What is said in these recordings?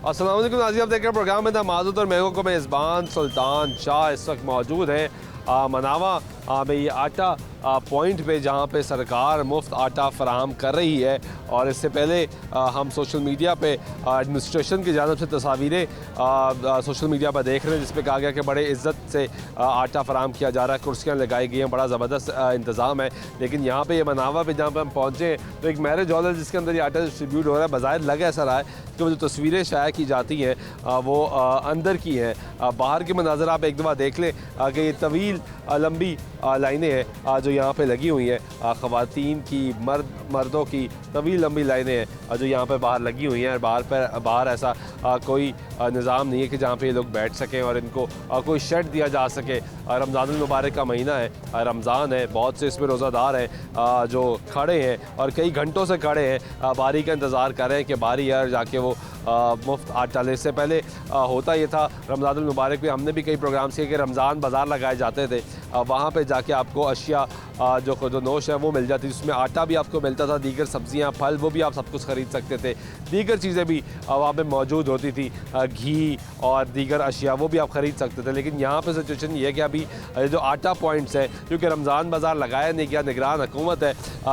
अस्सलाम वालेकुम नाज़रीन, आप देख रहे हैं प्रोग्राम में था माजूद और महंगों को मेज़बान सुल्तान शाह इस वक्त मौजूद है मनावा में ये आटा पॉइंट पे जहाँ पे सरकार मुफ्त आटा फराहम कर रही है। और इससे पहले हम सोशल मीडिया पे एडमिनिस्ट्रेशन की जानिब से तस्वीरें सोशल मीडिया पर देख रहे हैं जिसपे कहा गया कि बड़े इज़्ज़त से आटा फराहम किया जा रहा है, कुर्सियाँ लगाई गई हैं, बड़ा ज़बरदस्त इंतज़ाम है। लेकिन यहाँ पे ये मनावा पे जहाँ पे हम पहुँचे हैं तो एक मैरिज हॉल है जिसके अंदर ये आटा डिस्ट्रीब्यूट हो रहा है। बज़ाहिर लग ऐसा रहा है कि वो जो तस्वीरें शाया की जाती हैं वो अंदर की हैं। बाहर के मनाज़र आप एक दफ़ा देख लें कि ये तवील लंबी लाइनें हैं जो यहाँ पे लगी हुई हैं। ख़वातीन की मर्दों की तवील लंबी लाइनें हैं जो यहाँ पे बाहर लगी हुई हैं। बाहर ऐसा कोई निज़ाम नहीं है कि जहाँ पे ये लोग बैठ सकें और इनको कोई शेड दिया जा सके। रमज़ानुल मुबारक का महीना है, रमज़ान है, बहुत से इसमें रोज़ादार हैं जो खड़े हैं और कई घंटों से खड़े हैं, बारी का इंतज़ार कर रहे हैं कि बारी यार जाके वो मुफ्त आटा ले। इससे पहले होता ये था रमज़ानुल मुबारक में हमने भी कई प्रोग्राम्स किए कि रमज़ान बाज़ार लगाए जाते थे, वहाँ पे जाके आपको अशिया जो खुदोनोश है वो मिल जाती, जिसमें आटा भी आपको मिलता था, दीगर सब्ज़ियाँ फल वो भी आप सब कुछ ख़रीद सकते थे, दीगर चीज़ें भी वहाँ पे मौजूद होती थी, घी और दीगर अशिया वो भी आप ख़रीद सकते थे। लेकिन यहाँ पे सिचुएशन ये है कि अभी जो आटा पॉइंट्स हैं, क्योंकि रमज़ान बाज़ार लगाया नहीं गया, निगरान हुकूमत है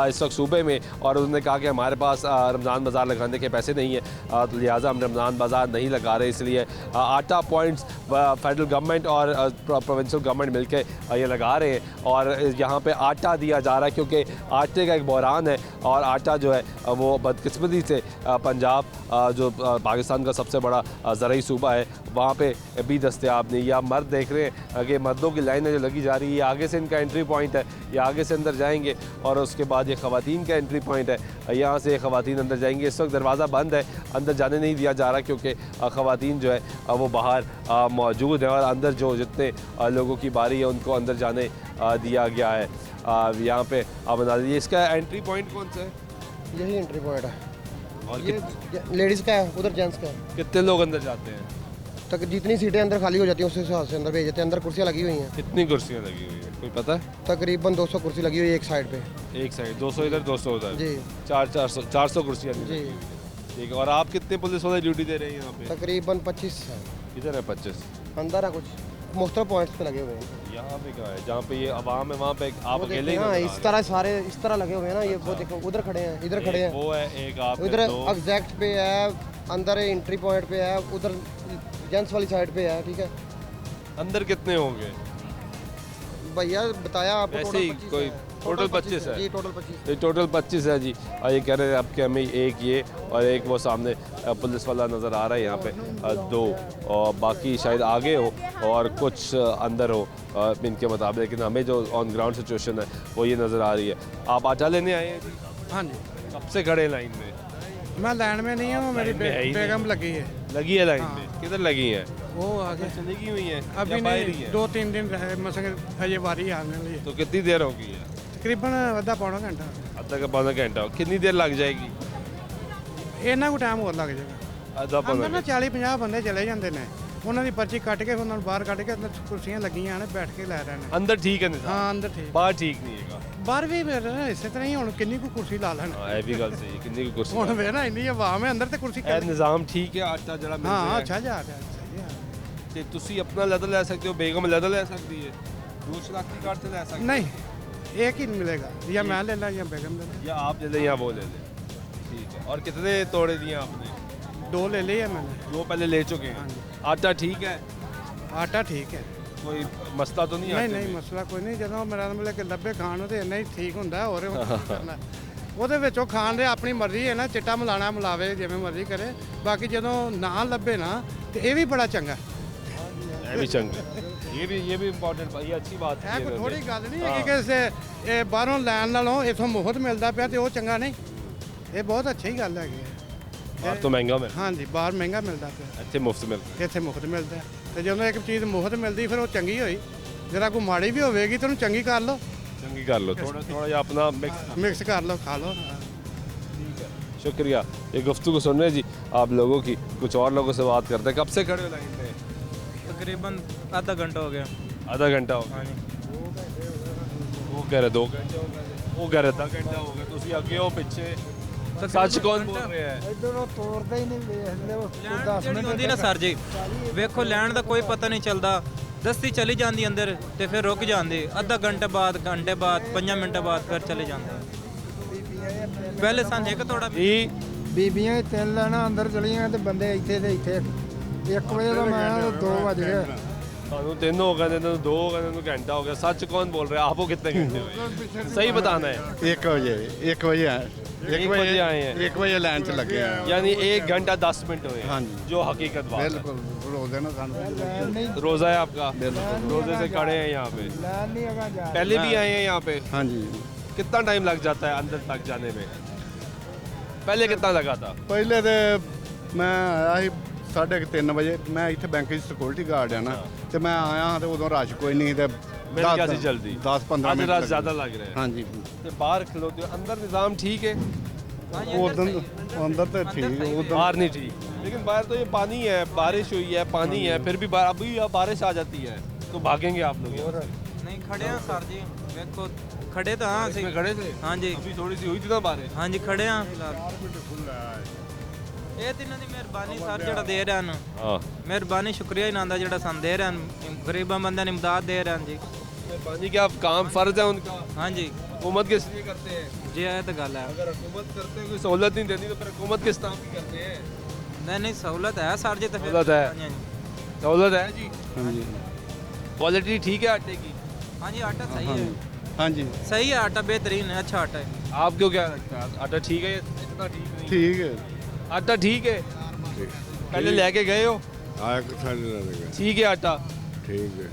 इस वक्त सूबे में और उन्होंने कहा कि हमारे पास रमज़ान बाज़ार लगाने के पैसे नहीं है, तो लिहाजा हम रमज़ान बाज़ार नहीं लगा रहे। इसलिए आटा पॉइंट्स फेडरल गवर्नमेंट और प्रोविंशियल गवर्नमेंट मिलकर ये लगा रहे हैं और यहाँ पे आटा दिया जा रहा है, क्योंकि आटे का एक बहरान है और आटा जो है वो बदकिस्मती से पंजाब जो पाकिस्तान का सबसे बड़ा ज़रई सूबा है वहाँ पे भी दस्तयाब नहीं। या मर्द देख रहे हैं कि मर्दों की लाइनें जो लगी जा रही है, आगे से इनका एंट्री पॉइंट है, ये आगे से अंदर जाएंगे और उसके बाद ये ख़वातीन का एंट्री पॉइंट है, यहाँ से ख़वातीन अंदर जाएंगे। इस वक्त दरवाज़ा बंद है, अंदर जाने नहीं दिया जा रहा क्योंकि ख़वातीन जो है वो बाहर मौजूद है और अंदर जो जितने लोगों की बारी है उनको अंदर जाने दिया गया है। यहाँ पे आप बता दीजिए इसका एंट्री पॉइंट कौन सा है? यही एंट्री पॉइंट है और ये लेडीज़ का है, उधर जेंट्स का है। कितने लोग अंदर जाते हैं? तक जितनी सीटें अंदर खाली हो जाती हैं उस हिसाब से अंदर भेज देते हैं। अंदर कुर्सियाँ लगी हुई हैं, कितनी कुर्सियाँ लगी हुई है कोई पता है? तकरीबन 200 कुर्सी लगी हुई है एक साइड पे। एक साइड 200 इधर 200 उधर जी 400 कुर्सियाँ जी ठीक है। और आप कितने पुलिस वाले ड्यूटी दे रहे हैं यहाँ पे? तकरीबन 25 है। इधर है 25 अंदर है कुछ मुख्तलिफ पॉइंट्स पे लगे हुए हैं। यहाँ पे क्या है जहाँ पे ये आवाम है वहाँ पे आप वो अकेले ही देखिए, हाँ, नजर आ इस रहे तरह सारे इस तरह लगे हुए हैं ना, ये वो देखो उधर खड़े हैं, इधर हैं? खड़े एक हैं, वो है, एक आप उधर है, दो एग्जैक्ट पे है, अंदर एंट्री पॉइंट पे है, उधर जेंट्स वाली साइड पे है। ठीक है अंदर कितने होंगे? भैया बताया आपको ऐसे ही कोई टोटल 25 है जी, टोटल 25। ये टोटल 25 है जी। और ये कह रहे हैं आपके हमें एक ये और एक वो सामने पुलिस वाला नज़र आ रहा है यहाँ पे, दो और बाकी शायद आगे हो और कुछ अंदर हो इनके मुताबिक, लेकिन हमें जो ऑन ग्राउंड सिचुएशन है वो ये नज़र आ रही है। आप आटा लेने आए हैं जी? हाँ जी, कब से खड़े लाइन में? मैं लाइन में नहीं हूँ, मेरी लाइन में है ही नहीं। बेगम लगी है। लगी है लाइन हाँ। में? किधर लगी है? वो आगे लगी हुई है अभी या बाहर ही नहीं, है? 2-3 दिन रहे मसंग हजे बारी आने लिए, तो कितनी देर होगी है? तकरीबन आधा पौना घंटा। आधा का पौना घंटा। कितनी देर लग जाएगी? ਇਹਨਾਂ ਕੋ ਟਾਈਮ ਹੋਰ ਲੱਗ ਜਾਏਗਾ। आधा पौना ਅੰਦਰ ਨਾ घंटा। 40-50 ਬੰਦੇ ਚਲੇ ਜਾਂਦੇ ਨੇ, ਉਹਨਾਂ ਦੀ ਪਰਚੀ ਕੱਟ ਕੇ ਉਹਨਾਂ ਨੂੰ ਬਾਹਰ ਕੱਢ ਕੇ ਅੰਦਰ ਕੁਰਸੀਆਂ ਲੱਗੀਆਂ ਨੇ, ਬੈਠ ਕੇ ਲੈ ਰਹੇ ਨੇ। अंदर ठीक है निज़ाम? ਹਾਂ ਅੰਦਰ ਠੀਕ, बाहर ठीक नहीं है। ਬਾਹਰ ਵੀ ਫਿਰ ਇਸੇ ਤਰ੍ਹਾਂ ਹੀ ਹੁਣ ਕਿੰਨੀ ਕੁ ਕੁਰਸੀ ਲਾ ਲੈਣ। हाँ ये भी गल सही है, कितनी की कुर्सी ਹੁਣ ਵੇ ਨਾ ਇੰਨੀ ਆਵਾਮ ਹੈ ਅੰਦਰ ਤੇ ਕੁਰਸੀ ਇਹ ਨਿਜ਼ਾਮ ਠੀਕ ਹੈ ਆਟਾ ਜਿਹੜਾ ਮਿਲ ਹਾਂ ਰਿਹਾ ਅੱਛਾ ਜਾ ਰਿਹਾ ਸਹੀ ਹੈ। ਤੇ ਤੁਸੀਂ ਆਪਣਾ ਲੈਦਰ ਲੈ ਸਕਦੇ ਹੋ, ਬੇਗਮ ਲੈਦਰ ਲੈ ਸਕਦੀ ਹੈ, ਦੋ ਸ਼ਨਾਖਤੀ ਕਾਰਡ से ਲੈ सकते नहीं एक ही मिलेगा, या मैं ले ला या बेगम ले ला। या आप ले लें या वो ले लें। ठीक है। और कितने तोड़े दिए आपने? 2 ले लिए मैंने। दो पहले ले चुके हाँ हैं। जी। आटा ठीक है, आटा ठीक है, कोई मसला तो नहीं? ਨਹੀਂ आटे ਨਹੀਂ में? ਮਸਲਾ ਕੋਈ ਨਹੀਂ। ਜਦੋਂ ਮੇਰਾ ਮਤਲਬ ਕਿ ਲੱਭੇ ਖਾਣ ਨੂੰ ਤੇ ਇੰਨਾ ਹੀ ਠੀਕ ਹੁੰਦਾ, ਹੋਰ ਕਰਨਾ ਉਹਦੇ ਵਿੱਚੋਂ ਖਾਣ ਦੇ ਆਪਣੀ ਮਰਜ਼ੀ ਹੈ ਨਾ, ਚਿੱਟਾ ਮਿਲਾਣਾ ਮਿਲਾਵੇ ਜਿਵੇਂ ਮਰਜ਼ੀ ਕਰੇ। ਬਾਕੀ ਜਦੋਂ ਨਾ ਲੱਭੇ ਨਾ ਤੇ ਇਹ ਵੀ ਬੜਾ ਚੰਗਾ। ये भी चंगा, ये भी इम्पोर्टेंट, ये अच्छी बात ਇਹ है। ਕੋਈ ਥੋੜੀ ਗੱਲ ਨਹੀਂ ਹੈਗੀ ਕਿ ਇਹ ਬਾਹਰੋਂ ਲੈਣ ਨਾਲੋਂ ਇਥੋਂ ਮੁਫਤ ਮਿਲਦਾ ਪਿਆ ਤੇ ਉਹ ਚੰਗਾ ਨਹੀਂ। ਇਹ ਬਹੁਤ ਅੱਛੀ ਗੱਲ ਹੈਗੀ ਹੈ। बाहर तो महंगा मिल, ਹਾਂਜੀ ਬਾਹਰ ਮਹਿੰਗਾ ਮਿਲਦਾ ਪਿਆ, ਇੱਥੇ ਮੁਫਤ ਮਿਲਦਾ। ਇੱਥੇ ਮੁਫਤ ਮਿਲਦਾ। ਤੇ ਜਦੋਂ ਇੱਕ ਚੀਜ਼ ਮੁਫਤ ਮਿਲਦੀ ਫਿਰ ਉਹ ਚੰਗੀ ਹੋਈ। ਜਿਹੜਾ ਕੋਈ ਮਾੜੀ ਵੀ ਹੋਵੇਗੀ ਤੇ ਉਹਨੂੰ ਚੰਗੀ ਕਰ ਲਓ, चंगी कर लो, थोड़ा थोड़ा या अपना मिक्स। ਮਿਕਸ ਕਰ ਲਓ, ਖਾ ਲਓ। शुक्रिया। ये गुफ्तगू सुन रहे जी आप लोगों की। कुछ और लोगों से बात करते हैं। कब से खड़े हो लाइन में? तकरीबन आधा घंटा हो गया। आधा घंटा हो गया। हाँ जी, वो कह रहे 2 घंटे हो गए, वो कह रहे 10 घंटा हो गया। ਤੁਸੀਂ ਅੱਗੇ ਹੋ ਪਿੱਛੇ सच कौन बोल रहे हैं? ਇਧਰੋਂ ਤੋੜਦਾ ਹੀ ਨਹੀਂ ਵੇਖ ਲਿਓ ਜਿਹੜੀ ਹੁੰਦੀ ਨਾ ਸਰ ਜੀ, ਵੇਖੋ ਲੈਣ ਦਾ ਕੋਈ ਪਤਾ ਨਹੀਂ ਚੱਲਦਾ, ਦਸਤੀ ਚਲੀ ਜਾਂਦੀ ਅੰਦਰ ਤੇ ਫਿਰ ਰੁਕ ਜਾਂਦੀ, ਅੱਧਾ ਘੰਟੇ ਬਾਅਦ 5 ਮਿੰਟ ਬਾਅਦ ਫਿਰ ਚਲੇ ਜਾਂਦੇ। ਪਹਿਲੇ ਸਾਨੂੰ ਇੱਕ ਥੋੜਾ जी ਬੀਬੀਆਂ 3 ਲੈਣਾ ਅੰਦਰ ਚਲੀਆਂ ਤੇ ਬੰਦੇ ਇੱਥੇ ਤੇ ਇੱਥੇ 1 ਵਜੇ ਦਾ ਮੈਂ ਆਇਆ 2 ਵਜ ਗਏ। सानू 3 हो गए, 2 हो गए, घंटा हो गया। सच कौन बोल रहे हैं? आपको कितने घंटे हुए? सही बताना है। 1 ਵਜੇ ਆਏ 1 बजे आए हैं, 1 ਵਜੇ ਲਾਈਨ 'ਚ ਲੱਗੇ ਆ। यानी 1 घंटा 10 मिनट हुए हाँ हैं, जी। जो हकीकत बात है। ਬਿਲਕੁਲ ਰੋਜ਼ੇ ਨਾਲ ਸਾਨੂੰ रोजा है आपका? रोजे से खड़े हैं यहाँ पे, ਲੈਣ ਨਹੀਂ ਹੈਗਾ ਜਾ पहले भी आए हैं यहाँ पे। ਹਾਂਜੀ कितना टाइम लग जाता है अंदर तक जाने में? पहले कितना लगा था? ਪਹਿਲੇ ਤੇ ਮੈਂ ਆਇਆ ਸੀ 3:30 ਵਜੇ। ਮੈਂ ਇੱਥੇ ਬੈਂਕ 'ਚ ਸਿਕਿਉਰਿਟੀ ਗਾਰਡ ਆ ਨਾ, ਤੇ ਮੈਂ ਆਇਆ ਤੇ ਉਦੋਂ ਰਸ਼ ਕੋਈ ਨਹੀਂ ਤੇ मिल गया सी जल्दी। 10-15 आज ਮਿੰਟ रात ਲੱਗੇ। ज्यादा लग रहे हैं। ਹਾਂਜੀ तो बाहर खिलोते हो, अंदर निज़ाम ठीक है? ਉਦੋਂ ਅੰਦਰ ਤੇ ਠੀਕ ਉਦੋਂ बाहर नहीं ठीक, लेकिन बाहर तो ये पानी है, बारिश हुई है, पानी है, फिर भी अभी यहाँ बारिश आ जाती है तो भागेंगे आप लोग यहाँ से? ਨਹੀਂ ਖੜੇ ਆ ਸਰ ਜੀ, ਵੇਖੋ ਖੜੇ ਤਾਂ ਹਾਂ ਅਸੀਂ। इसमें खड़े थे? ਹਾਂਜੀ अभी थोड़ी सी हुई थी ना बारिश। ਹਾਂਜੀ ਖੜੇ ਆ ਫਿਲਹਾਲ। ਇਹ ਤਿੰਨਾਂ ਦੀ ਮਿਹਰਬਾਨੀ ਸਰ, ਜਿਹੜਾ ਦੇ ਰਹੇ ਹਨ। हाँ, ਮਿਹਰਬਾਨੀ, ਸ਼ੁਕਰੀਆ ਇਹਨਾਂ ਦਾ ਜਿਹੜਾ ਸਾਨੂੰ ਦੇ ਰਹੇ ਹਨ, ਗਰੀਬਾਂ ਬੰਦਿਆਂ ਨੂੰ ਇਮਦਾਦ ਦੇ ਰਹੇ ਹਨ ਜੀ। मेहरबानी क्या काम फर्ज है उनका? ਹਾਂਜੀ हुकूमत किस लिए करते हैं? ਜੀ ਇਹ ਤਾਂ ਗੱਲ ਹੈ। अगर हुकूमत करते हैं, कोई सहूलत नहीं देती तो फिर हुकूमत किस काम की करते हैं? ਨਹੀਂ ਨਹੀਂ ਸਹੂਲਤ ਹੈ ਸਰ ਜੀ, ਤਾਂ ਫਿਰ ਸਹੂਲਤ ਹੈ। ਹਾਂਜੀ, ਹਾਂਜੀ। सहूलत है जी। ਹਾਂਜੀ क्वालिटी ठीक है आटे की? ਹਾਂਜੀ आटा सही है, ਹਾਂਜੀ सही है आटा, बेहतरीन है, अच्छा आटा है। आपको क्या लगता है आटा ठीक है या इतना ठीक नहीं? ਠੀਕ ਹੈ आटा ठीक है? पहले लेके गए हो? आया कितना नहीं लगेगा ठीक है आटा? ठीक है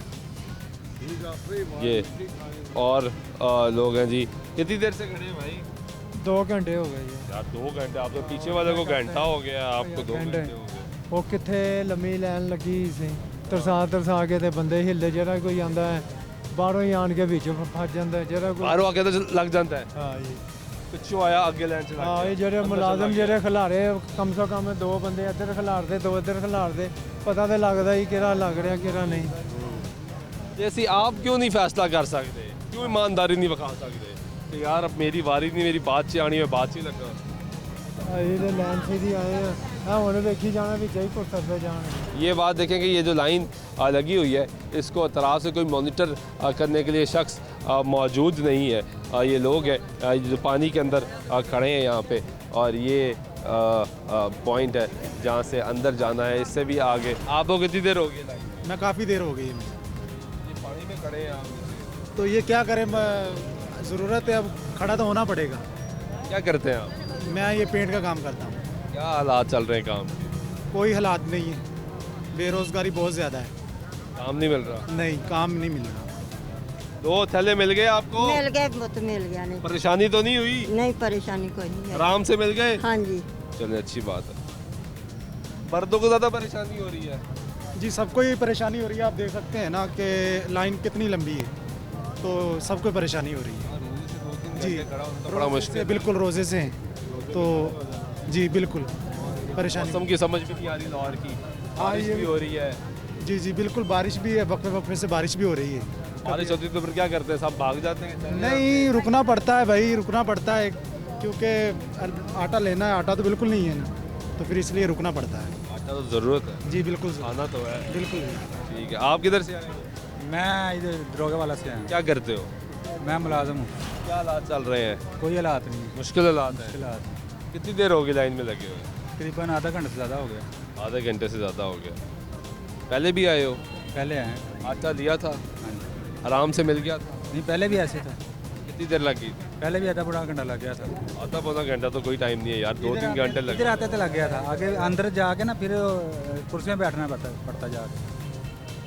ये और लोग हैं जी। कितनी देर से खड़े हैं भाई? 2 ਘੰਟੇ ਹੋ ਗਏ ਜੀ। यार 2 घंटे, आप तो पीछे वाले को घंटा हो गया, आपको 2 घंटे हो गए। ਉਹ ਕਿੱਥੇ ਲੰਮੀ ਲਾਈਨ ਲੱਗੀ ਸੀ, ਤਰਸਾ ਕੇ ਤੇ ਬੰਦੇ ਹਿੱਲਦੇ, ਜਿਹੜਾ ਕੋਈ ਆਂਦਾ ਹੈ ਬਾਹਰੋਂ ਹੀ ਆਣ ਕੇ ਵਿੱਚ ਫਸ ਜਾਂਦਾ, ਜਿਹੜਾ ਕੋਈ बाहरों आके तो लग जाता है, ਹਾਂ ਜੀ। पिछू आया आगे लाइन से लग ਹਾਂ गया। ਇਹ ਜਿਹੜੇ अंदर ਮੁਲਾਜ਼ਮ चला ਜਿਹੜੇ ਖਿਲਾਰੇ ਕਮ ਸੇ ਕਮ 2 ਬੰਦੇ ਇੱਧਰ ਖਿਲਾਰਦੇ, 2 ਇੱਧਰ ਖਿਲਾਰਦੇ, ਪਤਾ ਤੇ ਲੱਗਦਾ ਹੀ ਕਿਹੜਾ ਲੱਗ ਰਿਹਾ ਕਿਹੜਾ ਨਹੀਂ। गया। जैसे आप क्यों नहीं फैसला कर सकते? क्यों ईमानदारी नहीं बखा सकते कि यार अब मेरी बारी नहीं, मेरी बात से आनी है, बात से लगा। ਇਹ ਤੇ ਲਾਈਨ सीधी आए हैं, हाँ ਹੁਣ ਵੇਖੀ ਜਾਣਾ ਵੀ ਚਾਹੀ ਕੋ ਕਰਦੇ ਜਾਣ। ये बात देखें कि ये जो लाइन लगी हुई है, इसको तरफ से कोई मॉनिटर करने के लिए शख्स मौजूद नहीं है। ये लोग हैं जो पानी के अंदर खड़े हैं यहाँ पे, और ये पॉइंट है जहाँ से अंदर जाना है। इससे भी आगे आपको कितनी देर होगी लाइन? मैं काफ़ी देर हो गई है मुझे। ये पानी में खड़े हैं आप, तो ये क्या करें, ज़रूरत है, अब खड़ा तो होना पड़ेगा। क्या करते हैं आप? मैं ये पेंट का काम करता हूँ। क्या हालात चल रहे हैं काम के? कोई हालात नहीं है, बेरोज़गारी बहुत ज़्यादा है, काम नहीं मिल रहा? नहीं काम नहीं मिल रहा। 2 थैले मिल गए आपको? मिल गए, वो तो मिल गया। नहीं परेशानी तो नहीं हुई? नहीं परेशानी कोई नहीं है। आराम से मिल गए? हाँ जी। चलिए अच्छी बात है। मर्दों को ज़्यादा परेशानी हो रही है? जी सबको ये परेशानी हो रही है, आप देख सकते हैं ना कि लाइन कितनी लंबी है, तो सबको परेशानी हो रही है। जी बड़ा रोज़े मुश्किल से, बिल्कुल रोज़े से हैं, तो जी बिल्कुल परेशानी। मौसम की समझ भी नहीं आ रही लाहौर की, बारिश ये भी हो रही है। जी जी बिल्कुल, बारिश भी है, वक्फे वक्फे से बारिश भी हो रही है। बारिश होती है तो फिर क्या करते हैं? सब भाग जाते हैं? नहीं, रुकना पड़ता है भाई, रुकना पड़ता है, क्योंकि आटा लेना है, आटा तो बिल्कुल नहीं है ना, तो फिर इसलिए रुकना पड़ता है। आटा तो ज़रूरत है, जी बिल्कुल खाना तो है। बिल्कुल। ठीक है, आप किधर से आए हो? मैं इधर दरोगा वाला से आया क्या करते हो? हूँ, मैं मुलाजम हूँ। क्या हालात चल रहे हैं? कोई हालात नहीं, मुश्किल हालात है। हालात कितनी देर होगी लाइन में लगे हुए? तकरीबन आधा घंटा से ज़्यादा हो गया। आधे घंटे से ज़्यादा हो गया। पहले भी आए हो? पहले आए हैं। आटा लिया था? हाँ जी। आराम से मिल गया था? नहीं पहले भी ऐसे था, कितनी देर लगी? पहले भी आधा बड़ा घंटा लग गया था। आधा पौना घंटा तो कोई टाइम नहीं है यार, 2-3 घंटे लगे। इधर आते तो लग गया था, आगे अंदर जाके ना फिर कुर्सी में बैठना पड़ता जाके,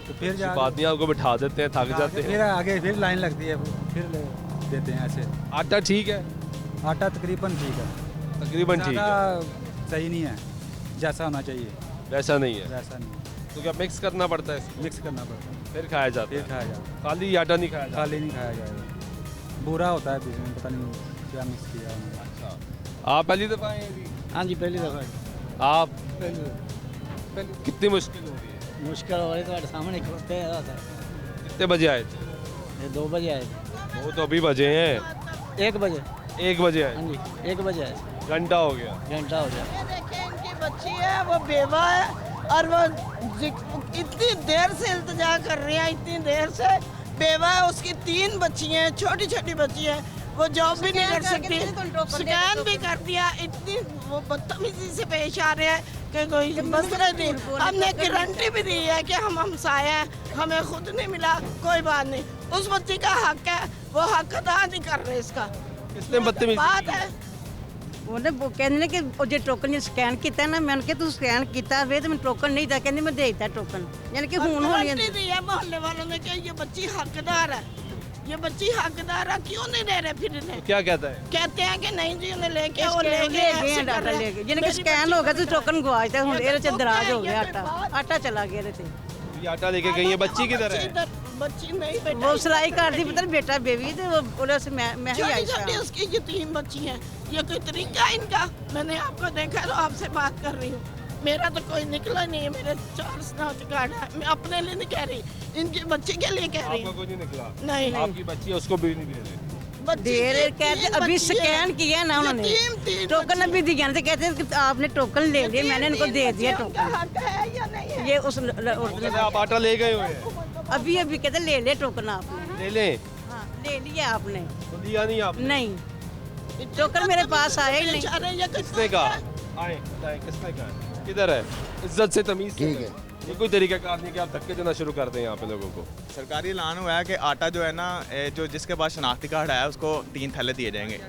तो फिर अच्छी जाके बात नहीं, आपको बिठा देते हैं, थक जाते हैं। फिर आगे फिर लाइन लगती है, फिर देते हैं ऐसे। आटा ठीक है? आटा तकरीबन ठीक है, तकरीबन ठीक है, ज़्यादा सही नहीं है, जैसा होना चाहिए वैसा नहीं है। वैसा नहीं, तो क्या मिक्स करना पड़ता है इसको? मिक्स करना पड़ता है, फिर खाया जाता फिर है? खाया जाता खाली आटा नहीं खाया है, जाता? खाली नहीं खाया जाएगा, बुरा होता है बीच में, पता नहीं क्या मिक्स किया उन्होंने। अच्छा, आप पहली दफ़ा आए हैं जी? हाँ जी पहली दफ़ा। आप कितनी मुश्किल हो रही है? मुश्किल हो रही तो सामने खोलते हैं कितने बजे आए थे? ये 2 बजे आए थे। वो तो अभी बजे हैं, 1 बजे। 1 बजे आए। हाँ जी 1 बजे आए थे। घंटा हो गया। घंटा हो गया। ये देखिए इनकी बच्ची है, वो बेवा है और वो इतनी देर से इल्तिजा कर रही है, इतनी देर से बेवा है। उसकी 3 बच्ची हैं, छोटी छोटी बच्ची हैं, वो जॉब भी नहीं कर सकती, स्कैन भी कर दिया। इतनी वो बदतमीजी से पेश आ रहे हैं कि कोई मसला नहीं। हमने गारंटी भी दी है कि हम हमसाए हैं, हमें खुद नहीं मिला, कोई बात नहीं। उस बच्ची का हक है, वो हक अदा नहीं कर रहे इसका। किसने बदतमीजी बात है ਉਹਨੇ ਕਹਿੰਦੇ ਨੇ ਕਿ ਉਹ ਜੇ ਟੋਕਨ ਨੇ ਸਕੈਨ ਕੀਤਾ ਨਾ ਮੈਂ ਕਿ ਤੂੰ ਸਕੈਨ ਕੀਤਾ ਵੇ ਤੇ ਮੈਨੂੰ ਟੋਕਨ ਨਹੀਂ ਦਿੱਤਾ ਕਹਿੰਦੇ ਮੈਂ ਦੇ ਦਿੱਤਾ ਟੋਕਨ ਯਾਨੀ कि ਹੁਣ ਹੋਣੀ गारंटी दी है मोहल्ले वालों ने कि ये बच्ची हकदार है, ये बच्ची हकदार है, क्यों नहीं दे रहे फिर इन्हें? क्या कहता है? कहते हैं कि नहीं जी उन्हें लेके वो ले गए ऐसे कर ਡਾਟਾ रहे ਲੈ हैं। ਕੇ ਯਾਨੀ ਕਿ ਸਕੈਨ ਹੋ ਗਿਆ ਤੂੰ ਟੋਕਨ ਗਵਾਚਦਾ ਹੁਣ ਇਹਦੇ ਚ ਦਰਾਜ ਹੋ ਗਿਆ ਆਟਾ ਚਲਾ ਗਿਆ ਇਹਦੇ ਤੇ ये आटा लेके गई है, बच्ची किधर है? बच्ची नहीं बेटा, ਉਹ ਸਲਾਈ ਕਰਦੀ ਪੁੱਤਰ ਬੇਟਾ ਬੇਬੀ ਤੇ ਉਹਦੇ ਸੇ मैं ही छोटी आई छोटी उसकी ये 3 बच्ची हैं। ये कोई तरीका है इनका? मैंने आपको देखा तो आपसे बात कर रही हूँ। मेरा तो कोई निकला नहीं है, मेरे 4 स्नात कार्ड है। मैं अपने लिए नहीं कह रही, इनकी बच्ची के लिए कह रही आपका हूँ। कोई नहीं निकला? नहीं आपकी बच्ची है, उसको भी नहीं दे रहे। बच्ची दे रहे की कहते 3 अभी बच्ची स्कैन हैं। किया ना उन्होंने तीन टोकन अभी दिया ना तो कहते हैं कि आपने टोकन ले लिया मैंने इनको दे दिया उनका टोकन हक है या नहीं है? ये उस वो कहते हैं आप आटा ले गए हुए हैं। अभी अभी कहते ले ले टोकन आपने ले लें, हाँ ले लिया आपने तो दिया नहीं आपने? नहीं टोकन मेरे पास आया ही नहीं बेचारे ये किसने कहा? आए बताएं, किसने कहा? किधर है? इज्जत से तमीज से करें। ये कोई तरीका कार नहीं कि आप धक्के देना शुरू कर दें यहाँ पे लोगों को। सरकारी ऐलान हुआ है कि आटा जो है ना जो जिसके पास शनाख्ती कार्ड है उसको 3 थैले दिए जाएंगे।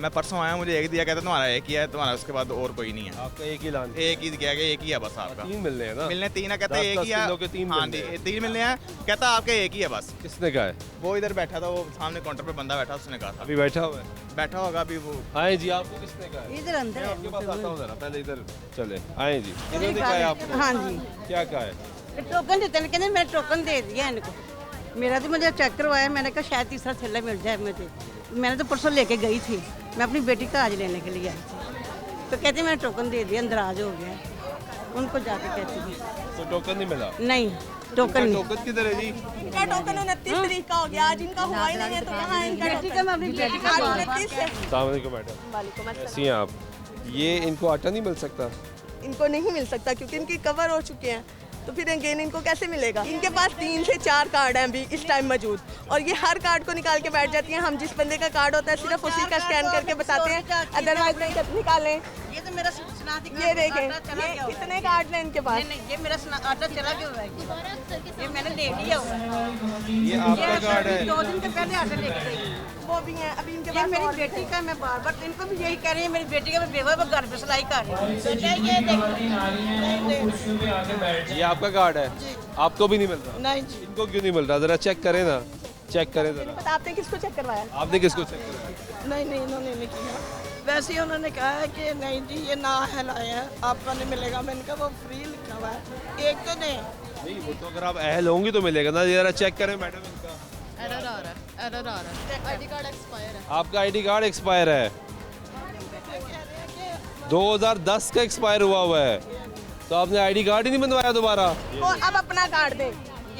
मैं परसों आया, मुझे एक दिया, कहता तुम्हारा एक ही है, तुम्हारा उसके बाद और कोई नहीं है। आपका एक ही लान, एक ही किया गया, एक ही है बस आपका। 3 मिलने हैं ना? मिलने 3 है, कहता 10 एक ही है। किलो के 3 हाँ मिलने जी हैं। 3 मिलने हैं, कहता आपके एक ही है बस। किसने कहा है? वो इधर बैठा था, वो सामने काउंटर पे बंदा बैठा, उसने कहा था। अभी बैठा हुआ है? बैठा होगा अभी वो। आए जी, आपको किसने कहा है? इधर अंदर मैं आपके पास आता हूँ जरा, पहले इधर चले। आए जी, इन्होंने कहा है आपको? हाँ जी क्या कहा है? टोकन देते हैं कहते मैंने टोकन दे दिया इनको मेरा तो मुझे चेक करवाया मैंने कहा शायद तीसरा थैला मिल जाए मुझे मैंने तो परसों लेके गई थी मैं अपनी बेटी का आज लेने के लिए आई थी तो कहते मैंने टोकन दे दिया अंदराज हो गया उनको जाके कहती थी तो टोकन नहीं मिला? नहीं टोकन नहीं टोकन किधर है जी? इनका टोकन 29 तारीख का हो गया, आज इनका हुआ ही नहीं है तो कहाँ इनका बेटी का मैं अपनी बेटी का 29 है। अस्सलाम वालेकुम मैडम, कैसी हैं आप? ये इनको आटा नहीं मिल सकता? इनको नहीं मिल सकता क्योंकि इनकी कवर हो चुके हैं, तो फिर अगेन इनको कैसे मिलेगा? इनके पास 3 से 4 कार्ड हैं अभी इस टाइम मौजूद, और ये हर कार्ड को निकाल के बैठ जाती हैं। हम जिस बंदे का कार्ड होता है सिर्फ उसी का स्कैन करके बताते हैं, अदरवाइज नहीं निकालें। ये तो मेरा शनाख्ती कार्ड ये देखें, आटा चला ये गया हुआ है। इतने कार्ड हैं इनके पास। नहीं नहीं ये मेरा आटा चला गया हुआ है ये मैंने ले लिया हुआ है ये आपका कार्ड है? 2 दिन के पहले आटा लेके गई वो भी हैं अभी इनके ये पास। मेरी बेटी का मैं बार बार इनको भी यही कह रही है मेरी बेटी का मैं बेवा घर पे सिलाई कर रही हूँ ये आपका कार्ड है? आपको भी नहीं मिल रहा? नहीं जी, इनको क्यों नहीं मिल रहा? जरा चेक करें ना, चेक करें जरा। पता आपने किसको चेक करवाया? आपने किसको चेक कराया? नहीं नहीं इन्होंने नहीं किया। वैसे ही उन्होंने कहा है कि नहीं जी ये ना हलाया है आपका नहीं मिलेगा। मैंने कहा वो फ्री लिखा हुआ है, एक तो नहीं। नहीं, वो तो अगर आप अहल होंगी तो मिलेगा ना। जरा चेक करें मैडम इनका। एरर आ रहा है आईडी कार्ड एक्सपायर है। आपका आईडी कार्ड एक्सपायर है, 2010 का एक्सपायर हुआ है, तो आपने आईडी कार्ड ही नहीं बनवाया दोबारा? वो अब अपना कार्ड दें,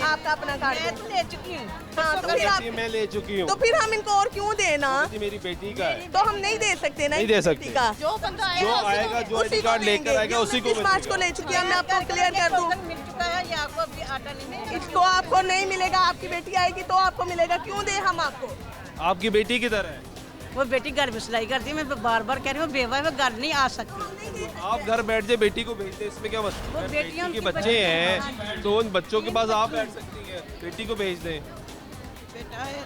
आपका अपना कार्ड मैं दें। तो ले चुकी हूँ हाँ तो फिर आप, मैं ले चुकी हूँ। तो फिर हम इनको और क्यों देना? ये मेरी बेटी का है, तो हम नहीं दे सकते ना नहीं इनकी दे सकते। बेटी का। जो बंदा जो आएगा आएगा, जो उसी आईडी को कार्ड लेकर देंगे। आएगा उसी को 29 मार्च को मिलेगा। ले चुकी है, मैं आपको क्लियर कर दूं। टोकन मिल चुका है या आपको अभी आटा नहीं मिलेगा इसको आपको नहीं मिलेगा, आपकी बेटी आएगी तो आपको मिलेगा। क्यों दे हम आपको? आपकी बेटी किधर है? वो बेटी घर में सिलाई करती है मैं बार बार कह रही हूँ वो बेवा है वो घर नहीं आ सकती आप घर बैठ जाए, बेटी को भेज दे, इसमें क्या मतलब? वो अगर बेटियां बेटी के उनकी बच्चे बच्ची- हैं तो उन बच्चों के पास आप बैठ सकती हैं, बेटी को भेज दें। बेटा है,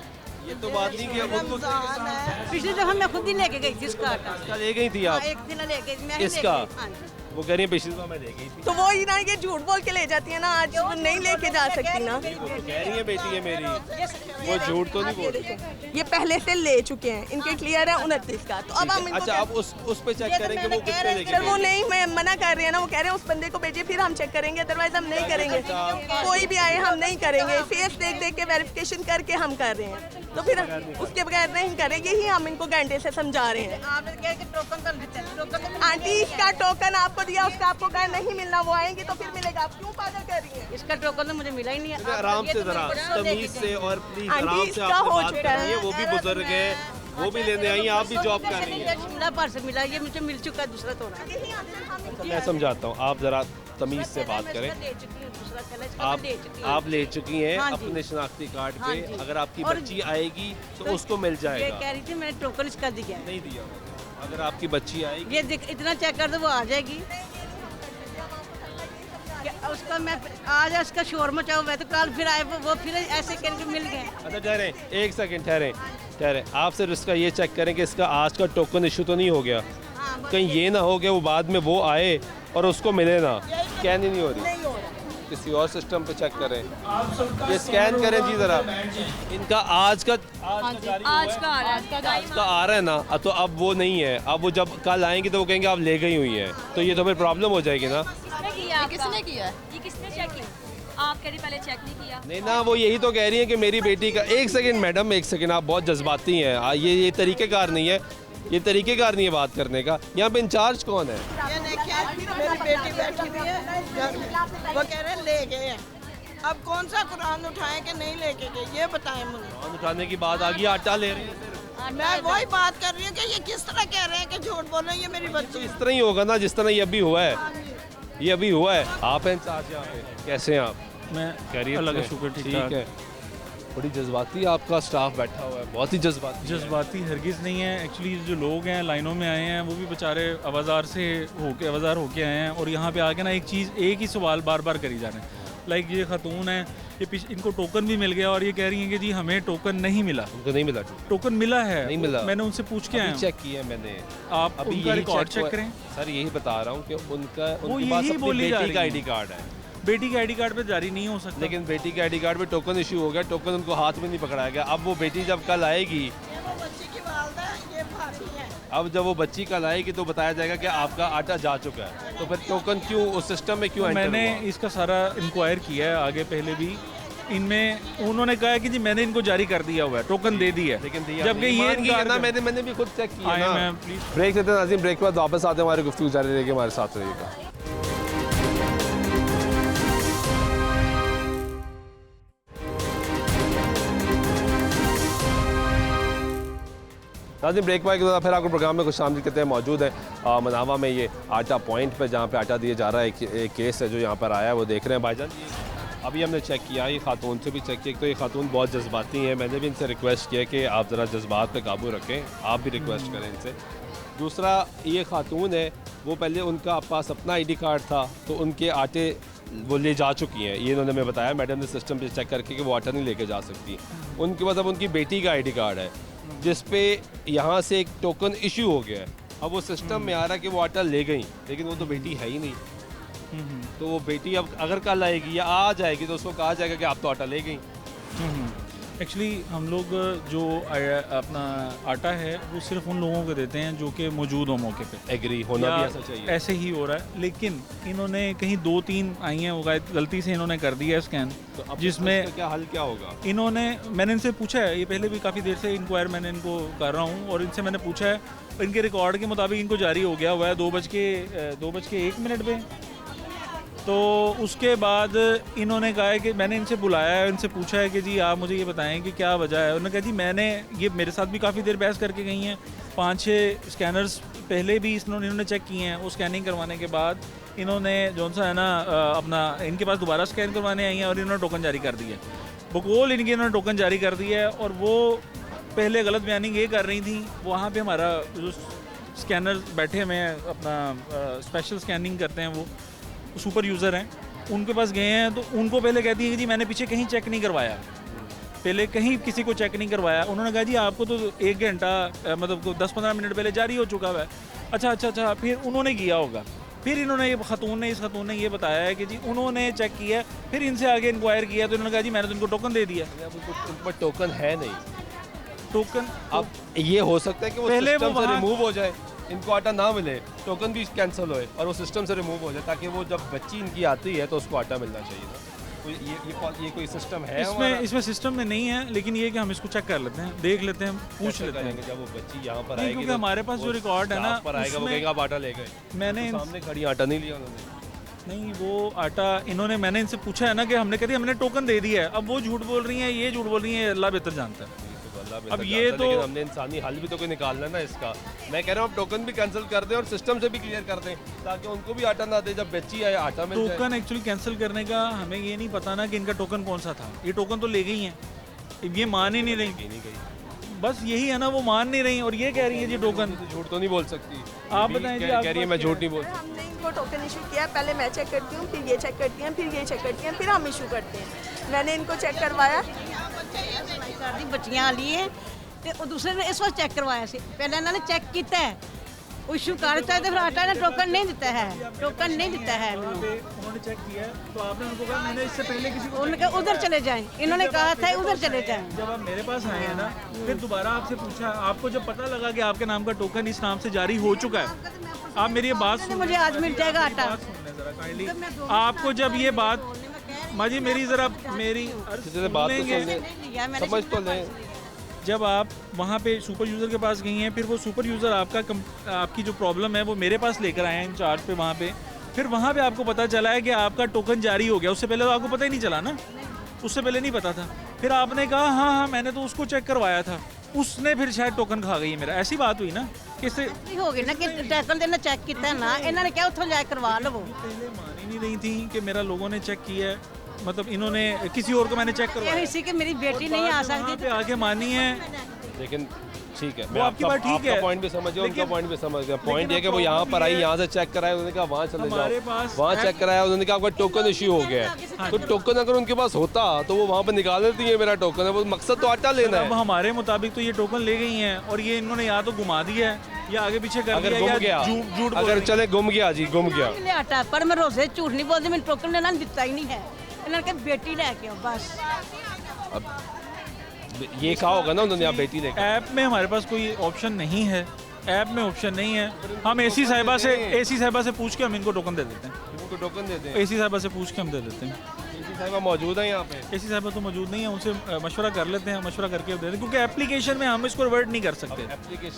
ये तो बात नहीं कि अब उनको रमजान है। पिछली दफा मैं खुद ही लेके गई थी इसका आटा इसका ले गई थी हाँ, आप? एक दिन लेके गई मैं ही इसका? लेके गई, हाँ जी। वो कह रही है पिछली बार मैं ले गई थी। तो वो ही ना ये झूठ बोल के ले जाती है ना, आज वो नहीं लेके जा सकती ना। वो तो कह रही है बेटी है मेरी, वो झूठ तो नहीं बोल रही। ये पहले से ले चुके हैं, इनके क्लियर है 29 का। तो अब हम इनको अच्छा, आप उस पे चेक करें कि वो कितने लेके सर वो गई। नहीं, मैं मना कर रही है ना, वो कह रहे हैं उस बंदे को भेजिए फिर हम चेक करेंगे, अदरवाइज हम नहीं करेंगे। कोई भी आए हम नहीं करेंगे, फेस देख देख के वेरिफिकेशन करके हम कर रहे हैं, तो फिर उसके बगैर नहीं करेंगे ही। हम इनको घंटे से समझा रहे हैं। आपने कहा कि टोकन कर देते हैं टोकन तो आंटी इसका टोकन आपको दिया, उसका आपको कहा नहीं मिलना, वो आएंगी तो फिर मिलेगा। आप क्यों पागल कर रही हैं? इसका टोकन तो मुझे मिला ही नहीं है आराम ये से तो जरा मेरे को लेके तमीज से जाएंगे। और प्लीज आंटी, आराम से इसका आपसे हो बात चुका है। करनी है। वो भी बुजुर्ग है, वो भी लेने आई हैं, आप भी जॉब कर रही हैं। शिमला पार से मिला, ये मुझे मिल चुका है दूसरा तोड़ा। मैं समझाता हूँ, आप ज़रा तमीज़ से बात करें। आप ले चुकी हैं अपने शनाख्ती कार्ड पे, अगर आपकी बच्ची आएगी तो उसको मिल ये जाएगा। कह रही थी मैंने टोकन इसका दिया है। नहीं दिया, अगर आपकी बच्ची आएगी ये इतना चेक कर दो वो आ जाएगी। उसका मैं आज इसका शोर मचाओ, मैं तो कल फिर आए वो फिर ऐसे करके मिल गए। अच्छा ठहरे, एक सेकंड ठहरे, आप सिर्फ इसका ये चेक करें कि इसका आज का टोकन इशू तो नहीं हो गया, कहीं ये ना हो कि वो बाद में वो आए और उसको मिले ना। स्कैन ही नहीं हो रही, किसी और सिस्टम पे चेक करें, ये स्कैन करें जी ज़रा। इनका आज का आ रहा है ना, तो अब वो नहीं है, अब वो जब कल आएंगे तो वो कहेंगे आप ले गई हुई हैं, तो ये तो फिर प्रॉब्लम हो जाएगी ना। किसने किया? ये किसने चेक किया? आप कह रही पहले चेक नहीं किया। नहीं ना, वो यही तो कह रही है कि मेरी बेटी का। एक सेकंड मैडम, एक सेकंड, आप बहुत जज्बाती हैं, ये तरीक़ेकार नहीं है, ये तरीक़ेकार नहीं है बात करने का। यहाँ पे इंचार्ज कौन है? ये देखिए मेरी बेटी बैठी हुई है घर में, वो कह रहे हैं ले गए हैं। अब कौन सा कुरान उठाएं कि नहीं लेके गए, ये बताएं मुझे। कुरान उठाने की बात आ गई, आटा ले रही है। मैं वही बात कर रही हूँ कि ये किस तरह कह रहे हैं कि झूठ बोल रहे हैं, ये मेरी बच्ची। इस तरह ही होगा ना जिस तरह ये अभी हुआ है, ये अभी हुआ है। आप हैं इंचार्ज यहाँ पे, कैसे हैं आप? मैं खैरियत अल्लाह का से? शुक्र, ठीक है। बड़ी जज्बाती आपका स्टाफ बैठा हुआ है, बहुत ही जज्बाती हरगिज़ नहीं है। एक्चुअली जो लोग हैं लाइनों में आए हैं वो भी बेचारे आवाज़ार होके आए हैं, और यहाँ पे आके ना एक ही सवाल बार बार करी जा रहे हैं। लाइक ये खातून है, ये इनको टोकन भी मिल गया और ये कह रही हैं कि जी हमें टोकन नहीं मिला। उनको नहीं मिला टोकन मिला है, नहीं मिला। मैंने उनसे पूछ के आया, चेक किया मैंने। आप अभी उनका रिकॉर्ड चेक करें। सर यही बता रहा हूँ कि उनका वो उनके पास यही अपनी बोली जा बेटी रही का है। आईडी कार्ड है, बेटी के आईडी कार्ड पे जारी नहीं हो सकता। लेकिन बेटी के आईडी कार्ड पे टोकन इशू हो गया, टोकन उनको हाथ में नहीं पकड़ाया गया। अब वो बेटी जब कल आएगी, वो बच्ची की वालदा है, ये भाभी है। अब जब वो बच्ची कल आएगी तो बताया जाएगा कि आपका आटा जा चुका है, तो फिर टोकन क्यों उस सिस्टम में क्यों एंटर मैंने हुआ? इसका सारा इंक्वायर किया है आगे पहले भी। इनमें उन्होंने कहा है कि जी मैंने इनको जारी कर दिया हुआ है, टोकन दे दिया है, लेकिन दिया जबकि नहीं। ये मान इनकार ना, कर- मैंने भी खुद चेक किया आए ना। मैं प्लीज ब्रेक लेते हैं नाज़रीन, ब्रेक के बाद वापस आते हैं, हमारी गुफ्तगू जारी रहेगी, हमारे साथ रहिएगा। नाज़रीन ब्रेक के बाद फिर आपको प्रोग्राम में कुछ शामिल कहते हैं मौजूद है मनावा में, ये आटा पॉइंट पे जहाँ पे आटा दिया जा रहा है। एक केस है जो यहाँ पर आया है, वो देख रहे हैं भाईजान। अभी हमने चेक किया, ये खातून से भी चेक किया, तो ये खातून बहुत जज्बाती हैं। मैंने भी इनसे रिक्वेस्ट किया कि आप ज़रा जज्बात पे काबू रखें, आप भी रिक्वेस्ट करें इनसे। दूसरा, ये खातून है वो पहले उनका पास अपना आईडी कार्ड था, तो उनके आटे वो ले जा चुकी हैं, ये इन्होंने मैं बताया मैडम ने सिस्टम पे चेक करके कि वो आटा नहीं लेके जा सकती। उनके पास अब उनकी बेटी का आईडी कार्ड है जिस पे यहाँ से एक टोकन इशू हो गया है। अब वो सिस्टम में आ रहा है कि वो आटा ले गई, लेकिन वो तो बेटी है ही नहीं। तो वो बेटी अब अगर कल आएगी या आ जाएगी तो उसको कहा जाएगा कि आप तो आटा ले गई। एक्चुअली हम लोग जो अपना आटा है वो सिर्फ उन लोगों को देते हैं जो कि मौजूद हो मौके पे। एग्री होना भी ऐसा चाहिए, ऐसे ही हो रहा है। लेकिन इन्होंने कहीं 2-3 आई हैं, वो गलती से इन्होंने कर दिया स्कैन, तो जिसमें क्या हल क्या होगा? मैंने इनसे पूछा है, ये पहले भी काफ़ी देर से इंक्वायर मैंने इनको कर रहा हूँ, और इनसे मैंने पूछा है, इनके रिकॉर्ड के मुताबिक इनको जारी हो गया हुआ है 2:01 पे। तो उसके बाद इन्होंने कहा है कि मैंने इनसे बुलाया है, इनसे पूछा है कि जी आप मुझे ये बताएं कि क्या वजह है। उन्होंने कहा जी मैंने ये मेरे साथ भी काफ़ी देर बहस करके गई हैं, 5-6 स्कैनर्स पहले भी इन्होंने चेक किए हैं। वो स्कैनिंग करवाने के बाद इन्होंने जो सा है ना अपना इनके पास दोबारा स्कैन करवाने आई हैं और इन्होंने टोकन जारी कर दिया है। बकौल इनके इन्होंने टोकन जारी कर दिया है, और वो पहले गलत बयानी ये कर रही थी। वहाँ पर हमारा जो स्कैनर बैठे हुए हैं, अपना स्पेशल स्कैनिंग करते हैं, वो सुपर यूज़र हैं, उनके पास गए हैं तो उनको पहले कहती है कि जी मैंने पीछे कहीं चेक नहीं करवाया, पहले कहीं किसी को चेक नहीं करवाया। उन्होंने कहा जी आपको तो 1 घंटा मतलब 10-15 मिनट पहले जारी हो चुका है। अच्छा, फिर उन्होंने किया होगा। फिर इन्होंने इस खातून ने ये बताया है कि जी उन्होंने चेक किया, फिर इनसे आगे इंक्वायर किया तो इन्होंने कहा जी मैंने तो इनको टोकन दे दिया। उन पर टोकन है नहीं, टोकन अब ये हो सकता है कि वो पहले सिस्टम वो से वहाँ- रिमूव हो जाए, इनको आटा ना मिले, टोकन भी कैंसिल होए और वो सिस्टम से रिमूव हो जाए, ताकि वो जब बच्ची इनकी आती है तो उसको आटा मिलना चाहिए ना। तो ये कोई सिस्टम है इसमें सिस्टम में नहीं है, लेकिन ये कि हम इसको चेक कर लेते हैं, देख लेते हैं, पूछ लेते हैं जब वो बच्ची यहाँ पर नहीं, आएगी, क्योंकि हमारे पास जो रिकॉर्ड है ना पर आएगा वो कहेगा आप आटा ले गए, मैंने तो सामने खड़ी आटा नहीं लिया उन्होंने। नहीं, वो आटा मैंने इनसे पूछा है ना कि हमने कह दिया हमने टोकन दे दिया है। अब वो झूठ बोल रही हैं, ये झूठ बोल रही हैं, अल्लाह बेहतर जानता है। इंशाल्लाह अब बेहतर ये जाता है, तो लेकिन हमने इंसानी हल भी तो कोई निकालना है ना इसका। मैं कह रहा हूँ आप टोकन भी कैंसिल कर दें और सिस्टम से भी क्लियर कर दें ताकि उनको भी आटा ना दे, जब बेची आए आटा मिल जाए। टोकन एक्चुअली कैंसिल करने का हमें ये नहीं पता ना कि इनका टोकन कौन सा था। ये टोकन तो ले गई हैं, ये मान ही नहीं रही, बस यही है ना, वो मान नहीं रही और ये कह रही है जी टोकन। झूठ तो नहीं बोल सकती आप बताएं जी, कह रही है मैं झूठ नहीं बोल सकती। हमने इनको टोकन इशू किया, पहले मैं चेक करती हूँ, फिर ये चेक करती हैं, फिर ये चेक करती हैं, फिर हम इशू करते हैं। मैंने इनको चेक करवाया, बच्चियां ली है तो दूसरे ने इस वक्त चेक करवाया सी, पहले इन्होंने चेक किया है, इशू करता है तो फिर आटा ने टोकन नहीं दिता है, टोकन नहीं दिता है। उन्होंने चेक किया तो आपने उनको कहा मैंने इससे पहले किसी को उनका उधर चले जाएं, इन्होंने कहा था उधर चले जाएं। जब आप मेरे पास आए हैं ना, फिर दोबारा आपसे पूछा, आपको जब पता लगा कि आपके नाम का टोकन इस नाम से जारी हो चुका है, आप मेरी ये बात सुन, मुझे आज मिल जाएगा आटा। आपको जब ये बात माँ जी मेरी जरा मेरी बात तो समझ तो लें। जब आप वहाँ पे सुपर यूज़र के पास गई हैं, फिर वो सुपर यूज़र आपकी जो प्रॉब्लम है वो मेरे पास लेकर आए हैं इंचार्ज पे वहाँ पे, फिर वहाँ पे आपको पता चला है कि आपका टोकन जारी हो गया। उससे पहले तो आपको पता ही नहीं चला ना, उससे पहले नहीं पता था। फिर आपने कहा हाँ हाँ मैंने तो उसको चेक करवाया था, उसने फिर शायद टोकन खा गई है मेरा। ऐसी बात हुई ना किससे हो गई ना कि टोकन देना चेक किया ना, इन्होंने क्या उठो जाए करवा लो। पहले मान ही नहीं रही थी कि मेरा लोगों ने चेक किया है, मतलब इन्होंने किसी और को मैंने चेक करवाया, इसी के मेरी बेटी नहीं आ सकती पे आके मानी है। लेकिन ठीक है, वो मैं आपकी बात ठीक है, पॉइंट भी समझ गया, उनका पॉइंट भी समझ गया। पॉइंट ये कि वो यहाँ पर आई, यहाँ से चेक कराया, उन्होंने कहा वहाँ चले जाओ, वहाँ चेक कराया, उन्होंने कहा आपका टोकन इश्यू हो गया है। तो टोकन अगर उनके पास होता तो वो वहाँ पर निकाल देती है मेरा टोकन है, वो मकसद तो आटा लेना अब है। हमारे मुताबिक तो ये टोकन ले गई हैं और ये इन्होंने या तो घुमा दिया है या आगे पीछे कर अगर दिया गुम या गया, झूठ अगर चले गुम गया जी, गुम गया ले आटा, पर मैं रोजे झूठ नहीं बोलती, मैंने टोकन लेना दिता ही नहीं है। इन्होंने कहा बेटी लेके आओ बस। अब ये कहा होगा ना उन्होंने, आप बेटी लेकर। ऐप में हमारे पास कोई ऑप्शन नहीं है, ऐप में ऑप्शन नहीं है। हम एसी साहिबा से पूछ के हम इनको टोकन दे देते हैं, इनको टोकन देते हैं, एसी साहिबा से पूछ के हम दे देते हैं। एसी साहिबा मौजूद है यहाँ पे? एसी साहिबा तो मौजूद नहीं है, उनसे मशवरा कर लेते हैं, मशवरा करके दे देते हैं, क्योंकि एप्लीकेशन में हम इसको रिवर्ट नहीं कर सकते।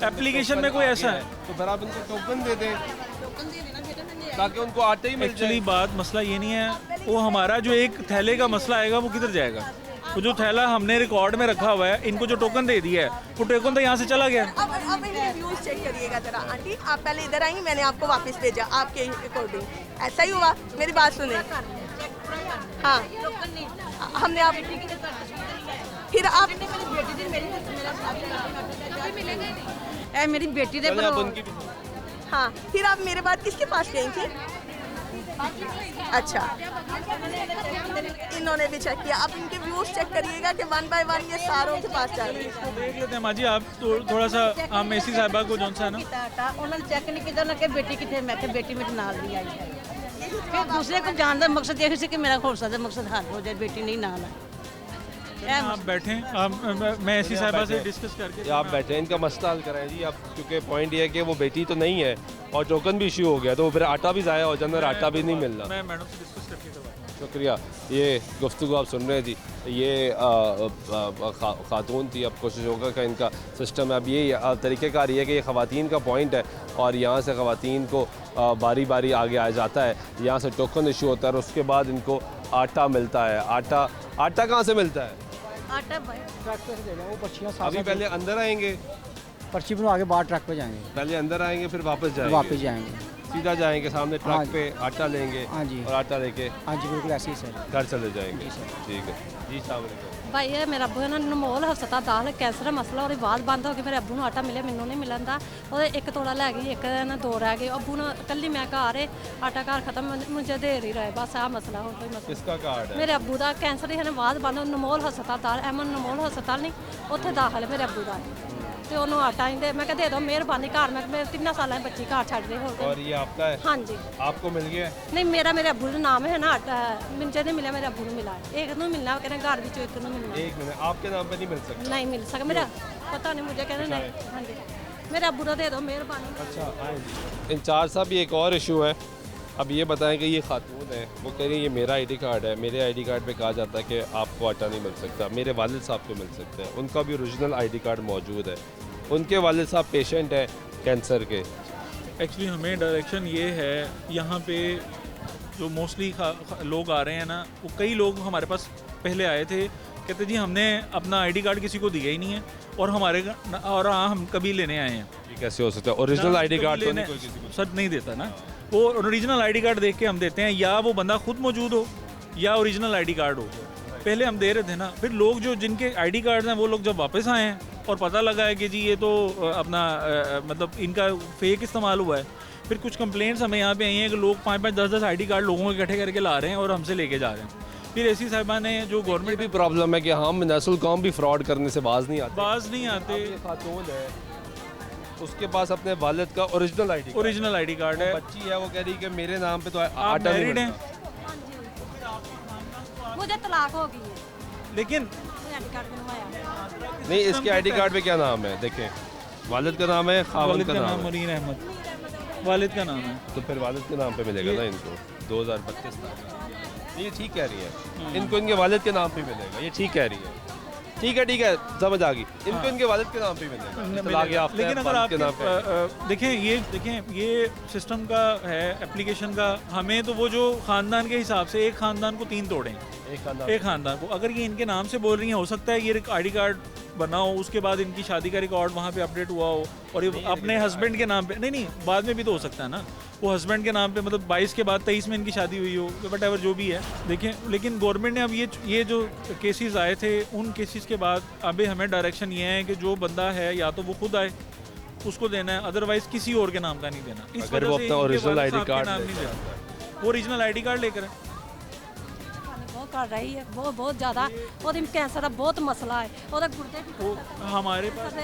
एप्लीकेशन में कोई ऐसा है तो फिर आप इनको टोकन दे दें ताकि उनको आटे ही मिल जाए। एक्चुअली बात मसला ये नहीं है, वो हमारा जो एक थैले का मसला आएगा वो किधर जाएगा। वो जो थैला हमने रिकॉर्ड में रखा हुआ है, इनको जो टोकन दे दिया है वो टोकन तो यहाँ से चला गया। अब इनके व्यूज चेक करिएगा जरा। आंटी आप पहले इधर आई, मैंने आपको वापस भेजा आपके अकॉर्डिंग, ऐसा ही हुआ? मेरी बात सुने। हाँ हमने आप फिर आप मेरी बेटी दे हाँ फिर आप मेरे बाद किसके पास गई थी? अच्छा इन्होंने भी चेक किया। अब इनके व्यूज चेक करिएगा कि 1 बाय 1 ये सारों के पास जा रही है। देख लेते हैं माँ जी, आप थोड़ा सा हम एसी साहिबा को जो सा ना उन्होंने चेक नहीं किया, उन्होंने बेटी कितने, मैं कहा बेटी मेरे नाल नहीं आई है। फिर दूसरे को जानने का मकसद ये है कि मेरा हो सकता है मकसद हल हो जाए, बेटी नहीं नाल है। आप बैठे, मैं एसी साहिबा से डिस्कस करके आप बैठे, इनका मसला हल कराएं जी आप, क्योंकि पॉइंट ये है कि वो बेटी तो नहीं है और टोकन भी इशू हो गया, तो फिर आटा भी ज़ाया हो जाता है, आटा भी नहीं मिल रहा। मैं मैडम से डिस्कस करके शुक्रिया। ये गुफ्तगू आप सुन रहे हैं जी, ये खातून थी। अब कोशिश होगा कि इनका सिस्टम है, अब ये तरीक़ेकार ये है कि ये ख़वातीन का पॉइंट है और यहाँ से ख़वातीन को बारी बारी आगे आ जाता है, यहाँ से टोकन इशू होता है और उसके बाद इनको आटा मिलता है। आटा कहाँ से मिलता है? आटा भाई ट्रक पे दे जाओ, पर्चियाँ अभी पहले अंदर आएंगे, पर्ची बनवा के बाद ट्रक पे जाएंगे, पहले अंदर आएंगे फिर वापस जाएंगे, सीधा जाएंगे सामने ट्रक पे आटा लेंगे। हाँ जी, और आटा लेके हाँ जी बिल्कुल ऐसे ही सर घर चले जाएंगे। ठीक है जी, अस्सलाम वालेकुम। भाई ये मेरा अबू ना नमोल हस्पताल कैंसर ਦਾ ਮਸਲਾ और ਬਾਅਦ ਬੰਦ ਹੋ ਗਈ, ਮੇਰੇ ਅੱਬੂ ਨੂੰ ਆਟਾ ਮਿਲਿਆ, ਮੈਨੂੰ ਨਹੀਂ ਮਿਲਦਾ। ਉਹਦੇ ਇੱਕ ਤੋੜਾ ਲੈ ਗਈ, ਇੱਕ ਨਾ ਦੋ ਰਹਿ ਗਏ। ਅੱਬੂ ਨੂੰ ਕੱਲੀ ਮੈਂ ਘਰ ਹੈ, ਆਟਾ ਘਰ ਖਤਮ, मुझे दे ही रहे बस आ मसला हो कोई मसला। किसका कार्ड है? मेरे अब्बू ਦਾ ਕੈਂਸਰ ਦੀ ਬਾਅਦ ਬੰਦ ਨਮੋਲ ਹਸਪਤਾਲ, ਐਮਨ ਨਮੋਲ ਹਸਪਤਾਲ ਨਹੀਂ, ਉੱਥੇ ਦਾਖਲ ਹੈ ਮੇਰੇ ਅੱਬੂ ਦਾ, ਤੇ ਉਹਨੂੰ ਆਟਾ ਨਹੀਂ ਦੇ। ਮੈਂ ਕਿਹਾ ਦੇ ਦਿਓ ਮਿਹਰਬਾਨੀ, ਘਰ ਮੈਂ ਮੇਰੇ 3 ਸਾਲਾਂ ਦੀ ਬੱਚੀ ਘਰ ਛੱਡ ਦੇ ਹੋ। और ये आपका है? हाँ जी। आपको मिल गया? नहीं मेरा मेरे अब्बू का नाम है ना आटा, मुझे नहीं मिला, मेरे अब्बू को मिला, एक को मिलना, कहने घर भी एक को मिलना। एक मिनट, आपके नाम पे नहीं मिल सकता? नहीं मिल सका, मेरा पता नहीं, मुझे कहने नहीं। हाँ जी मेरे अब्बू का दे दो मेहरबानी। अच्छा आए जी। इंचार्ज साहब ये एक और इशू है, अब ये बताएं कि ये खातून है, वो कह रही है ये मेरा आईडी कार्ड है, मेरे आईडी कार्ड पे कहा जाता है कि आपको आटा नहीं मिल सकता, मेरे वालिद साहब को मिल सकता है, उनका भी ओरिजिनल आईडी कार्ड मौजूद है, उनके वालिद साहब पेशेंट है कैंसर के। एक्चुअली हमें डायरेक्शन ये है, यहाँ पे जो मोस्टली लोग आ रहे हैं ना, वो कई लोग हमारे पास पहले आए थे कहते जी हमने अपना आईडी कार्ड किसी को दिया ही नहीं है और हाँ हम कभी लेने आए हैं। ये कैसे हो सकता है? ओरिजिनल आईडी कार्ड तो नहीं कोई किसी को सर नहीं देता ना, वो ओरिजिनल आईडी कार्ड देख के हम देते हैं, या वो बंदा खुद मौजूद हो या ओरिजिनल आईडी कार्ड हो। पहले हम दे रहे थे ना, फिर लोग जो जिनके आईडी कार्ड हैं वो लोग जब वापस आए हैं और पता लगा है कि जी ये तो अपना मतलब इनका फेक इस्तेमाल हुआ है, फिर कुछ कंप्लेंट्स हमें यहाँ पे आई हैं कि लोग 5-5, 10-10 आईडी कार्ड लोगों के इकट्ठे करके ला रहे हैं और हमसे लेके जा रहे हैं। फिर ऐसी साहिबा ने जो गवर्नमेंट भी प्रॉब्लम है कि हम नस्ल कौम भी फ्रॉड करने से बाज नहीं आते। खातून है, उसके पास अपने वालिद का ओरिजिनल आईडी कार्ड है, बच्ची है, वो कह रही कि मेरे नाम पे तो आप मैरिड हैं, मुझे तलाक हो गई है, लेकिन नहीं इसके आईडी कार्ड पे क्या नाम है देखें, वालिद का नाम है, खावंद का नाम है मुरीन अहमद, वालिद का नाम है, तो फिर वालिद के नाम पे मिलेगा ना इनको 2032 तक। ये ठीक कह रही है, इनको इनके वालिद के नाम पे मिलेगा, ये ठीक कह रही है, ठीक है समझ आ गई, इनको इनके वालिद के नाम पे मिलेगा। लेकिन अगर आप देखें ये सिस्टम का है एप्लीकेशन का, हमें तो वो जो ख़ानदान के हिसाब से एक ख़ानदान को 3 तोड़ें, एक ख़ानदान को, अगर ये इनके नाम से बोल रही हैं, हो सकता है ये आईडी कार्ड बना हो, उसके बाद इनकी शादी का रिकॉर्ड वहाँ पे अपडेट हुआ हो और ये अपने हस्बैंड के नाम पे नहीं बाद में भी तो हो सकता है ना, वो हस्बैंड के नाम पे मतलब 22 के बाद 23 में इनकी शादी हुई हो, वट एवर जो भी है। देखें लेकिन गवर्नमेंट ने अब ये जो केसेस आए थे, उन केसेस के बाद अभी हमें डायरेक्शन ये है कि जो बंदा है या तो वो खुद आए उसको देना है, अदरवाइज किसी और के नाम का नहीं देना। इस अगर वो अपना ओरिजिनल आईडी कार्ड नहीं देना, वो ओरिजिनल आईडी कार्ड लेकर है कर रही है, वो बहुत ज़्यादा कैंसर का बहुत मसला है, गुर्दे भी हमारे पास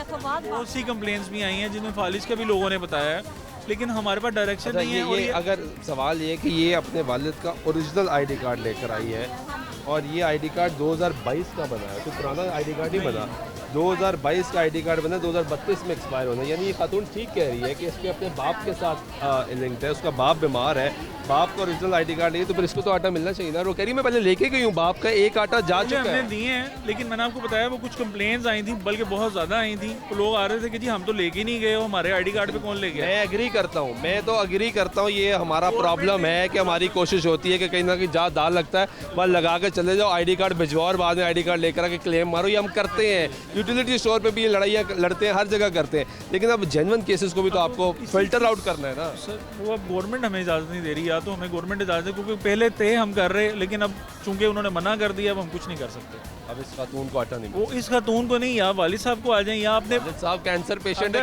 बहुत सी कंप्लेंट्स भी आई हैं जिनमें फालिज का भी लोगों ने बताया है, लेकिन हमारे पास डायरेक्शन नहीं है। ये अगर सवाल ये कि ये अपने वालिद का ओरिजिनल आईडी कार्ड लेकर आई है और ये आईडी कार्ड 2022 का बना है, तो पुराना आईडी कार्ड नहीं बना, 2022 का आईडी कार्ड बना, 2032 में एक्सपायर होना, यानी ये खातून ठीक कह रही है कि इसके अपने बाप के साथ लिंक्ड है, उसका बाप बीमार है, बाप का ओरिजिनल आईडी कार्ड नहीं, तो फिर इसको तो आटा मिलना चाहिए ना। वो कह रही मैं पहले लेके गई हूँ, बाप का एक आटा जा चुका है, हमने दिए हैं, लेकिन मैंने आपको बताया वो कुछ कंप्लेंट्स आई थी, बल्कि बहुत ज़्यादा आई थी, तो लोग आ रहे थे कि जी हम तो लेके नहीं गए हो, हमारे आईडी कार्ड पे कौन ले गया। मैं एग्री करता हूँ, ये हमारा प्रॉब्लम है कि हमारी कोशिश होती है कि कहीं ना कहीं जहाँ दाल लगता है वहाँ लगा के चले जाओ, आईडी कार्ड भिजवाओ और बाद में आईडी कार्ड लेकर आके क्लेम मारो, ये हम करते हैं, यूटिलिटी स्टोर पे भी ये लड़ाइयाँ लड़ते हैं, हर जगह करते हैं, लेकिन अब जेन्युइन केसेस को भी तो आपको फिल्टर आउट करना है ना सर। वो अब गवर्नमेंट हमें इजाज़त नहीं दे रही, या तो हमें गवर्नमेंट इजाज़त है, क्योंकि पहले थे हम कर रहे, लेकिन अब चूंकि उन्होंने मना कर दिया अब हम कुछ नहीं कर सकते। अब इस खातून को आटा नहीं, वो इस खातून को नहीं, या वालिद साहब को आ जाए, या अपने साहब कैंसर पेशेंट है,